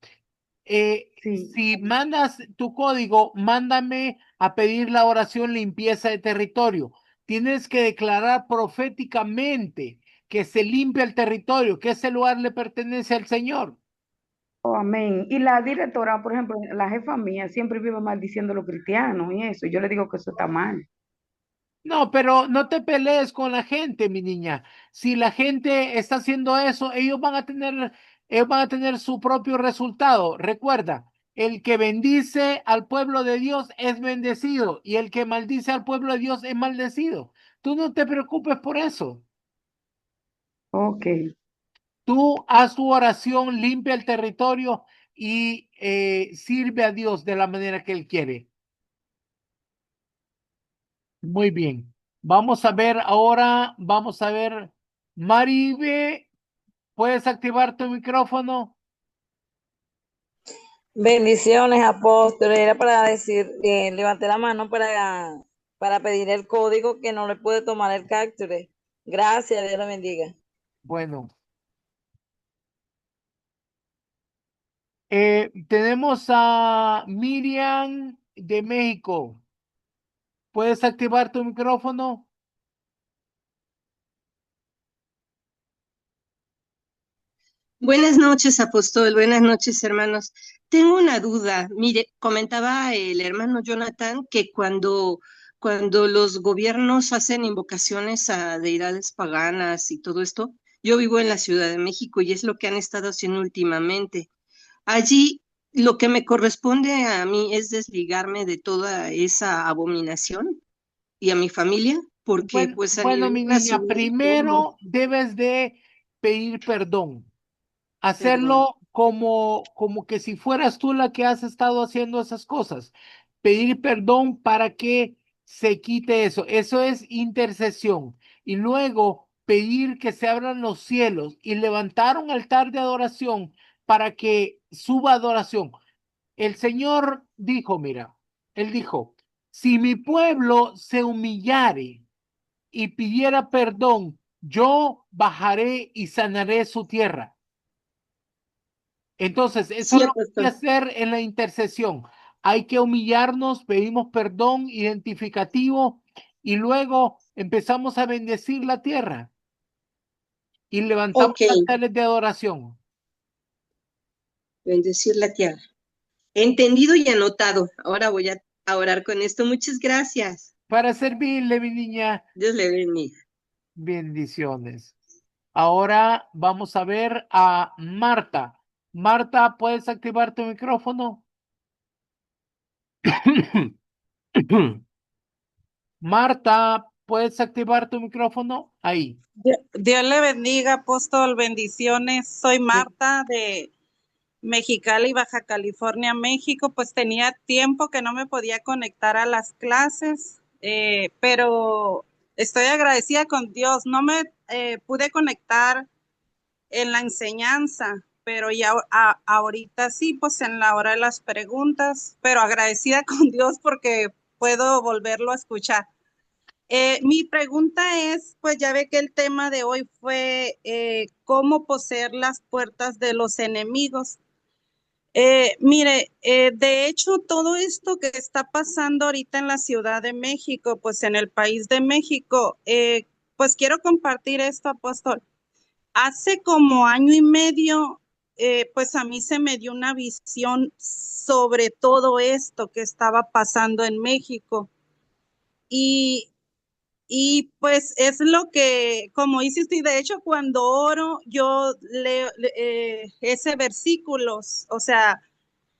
sí. Si mandas tu código, mándame a pedir la oración limpieza de territorio. Tienes que declarar proféticamente que se limpia el territorio, que ese lugar le pertenece al Señor. Oh, amén. Y la directora, por ejemplo, la jefa mía, siempre vive maldiciendo a los cristianos y eso. Yo le digo que eso está mal. No, pero no te pelees con la gente, mi niña. Si la gente está haciendo eso, ellos van a tener su propio resultado. Recuerda, el que bendice al pueblo de Dios es bendecido y el que maldice al pueblo de Dios es maldecido. Tú no te preocupes por eso. Ok. Tú haz tu oración, limpia el territorio y sirve a Dios de la manera que Él quiere. Muy bien. Vamos a ver ahora, vamos a ver, Maribe, ¿puedes activar tu micrófono? Bendiciones, apóstoles. Era para decir, levanté la mano para pedir el código que no le pude tomar el capture. Gracias, Dios lo bendiga. Bueno, tenemos a Miriam de México. ¿Puedes activar tu micrófono? Buenas noches, apóstol. Buenas noches, hermanos. Tengo una duda. Mire, comentaba el hermano Jonathan que cuando los gobiernos hacen invocaciones a deidades paganas y todo esto, yo vivo en la Ciudad de México y es lo que han estado haciendo últimamente. Allí lo que me corresponde a mí es desligarme de toda esa abominación y a mi familia, porque Bueno, pues a bueno, nivel mi niña, nacional, todo, primero debes de pedir perdón. perdón. Hacerlo como que si fueras tú la que has estado haciendo esas cosas. Pedir perdón para que se quite eso. Eso es intercesión. Y luego pedir que se abran los cielos y levantar un altar de adoración para que suba adoración. El Señor dijo, mira, Él dijo, si mi pueblo se humillare y pidiera perdón, yo bajaré y sanaré su tierra. Entonces, eso Sí, es lo que hay que apóstol. hacer en la intercesión. Hay que humillarnos, pedimos perdón identificativo y luego empezamos a bendecir la tierra y levantamos Ok, altares de adoración. bendecir la tierra. Entendido y anotado. Ahora voy a orar con esto. Muchas gracias. Para servirle, mi niña, Dios le bendiga. bendiciones. Ahora vamos a ver a Marta. Marta, ¿puedes activar tu micrófono? Marta, ¿puedes activar tu micrófono? Ahí. Dios le bendiga, apóstol, bendiciones. Soy Marta de Mexicali, Baja California, México. Pues tenía tiempo que no me podía conectar a las clases, pero estoy agradecida con Dios. No me pude conectar en la enseñanza, pero ya ahorita sí, pues en la hora de las preguntas, pero agradecida con Dios porque puedo volverlo a escuchar. Mi pregunta es, pues ya ve que el tema de hoy fue cómo poseer las puertas de los enemigos. Mire, de hecho, todo esto que está pasando ahorita en la Ciudad de México, pues en el país de México, pues quiero compartir esto, apóstol. Hace como año y medio, pues a mí se me dio una visión sobre todo esto que estaba pasando en México. Y y pues es lo que, como dice usted, de hecho cuando oro, yo leo ese versículo, o sea,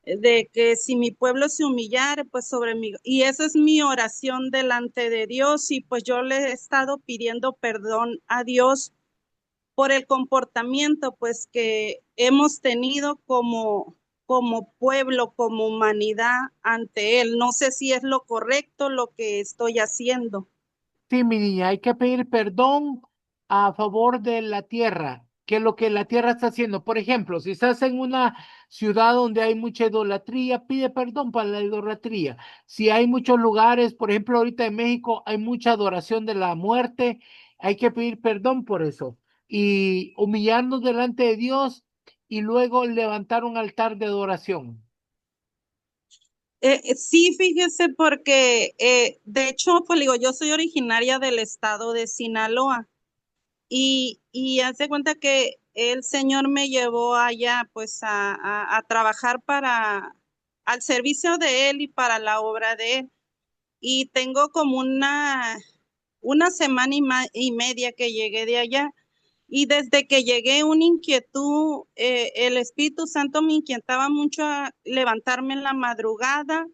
de que si mi pueblo se humillare, pues sobre mí, y esa es mi oración delante de Dios, y pues yo le he estado pidiendo perdón a Dios por el comportamiento, pues que hemos tenido como pueblo, como humanidad ante Él. No sé si es lo correcto lo que estoy haciendo. Sí, mi niña, hay que pedir perdón a favor de la tierra, que es lo que la tierra está haciendo. Por ejemplo, si estás en una ciudad donde hay mucha idolatría, pide perdón para la idolatría. Si hay muchos lugares, por ejemplo, ahorita en México hay mucha adoración de la muerte, hay que pedir perdón por eso y humillarnos delante de Dios y luego levantar un altar de adoración. Sí, fíjese, porque de hecho, pues digo, yo soy originaria del estado de Sinaloa y hace cuenta que el Señor me llevó allá pues a trabajar al servicio de Él y para la obra de Él. Y tengo como una semana y media que llegué de allá. Y desde que llegué, una inquietud, el Espíritu Santo me inquietaba mucho a levantarme en la madrugada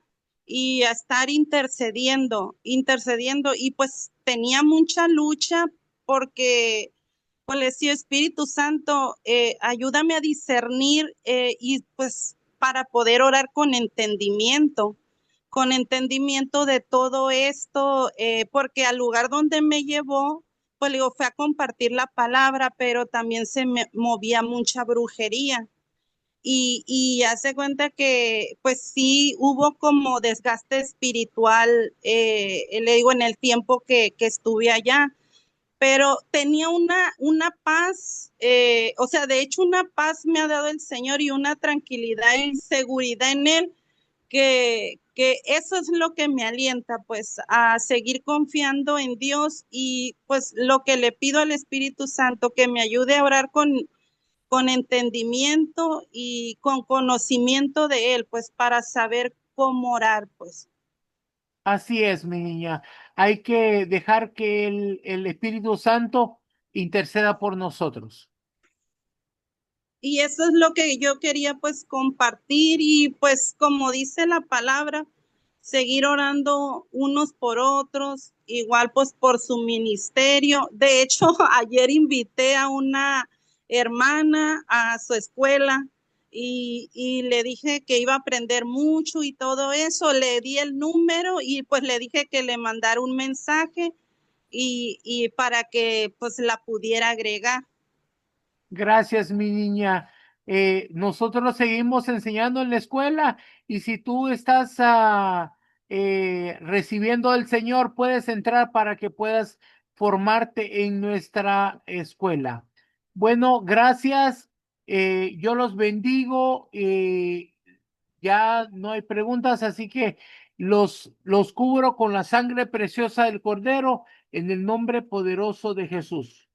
y a estar intercediendo, y pues tenía mucha lucha porque pues le decía, Espíritu Santo, ayúdame a discernir y pues para poder orar con entendimiento de todo esto, porque al lugar donde me llevó, pues le digo, fue a compartir la palabra, pero también se me movía mucha brujería. Y hace cuenta que pues sí hubo como desgaste espiritual, le digo, en el tiempo que estuve allá, pero tenía una paz, o sea, de hecho una paz me ha dado el Señor y una tranquilidad y seguridad en Él, que eso es lo que me alienta, pues, a seguir confiando en Dios y pues lo que le pido al Espíritu Santo, que me ayude a orar con entendimiento y con conocimiento de Él, pues, para saber cómo orar, pues. Así es, mi niña. Hay que dejar que el Espíritu Santo interceda por nosotros. Y eso es lo que yo quería pues compartir y pues como dice la palabra, seguir orando unos por otros, igual pues por su ministerio. De hecho, ayer invité a una hermana a su escuela y le dije que iba a aprender mucho y todo eso. Le di el número y pues le dije que le mandara un mensaje y para que pues la pudiera agregar. Gracias, mi niña. Nosotros seguimos enseñando en la escuela y si tú estás recibiendo al Señor, puedes entrar para que puedas formarte en nuestra escuela. Bueno, gracias. Yo los bendigo. Ya no hay preguntas, así que los cubro con la sangre preciosa del Cordero en el nombre poderoso de Jesús.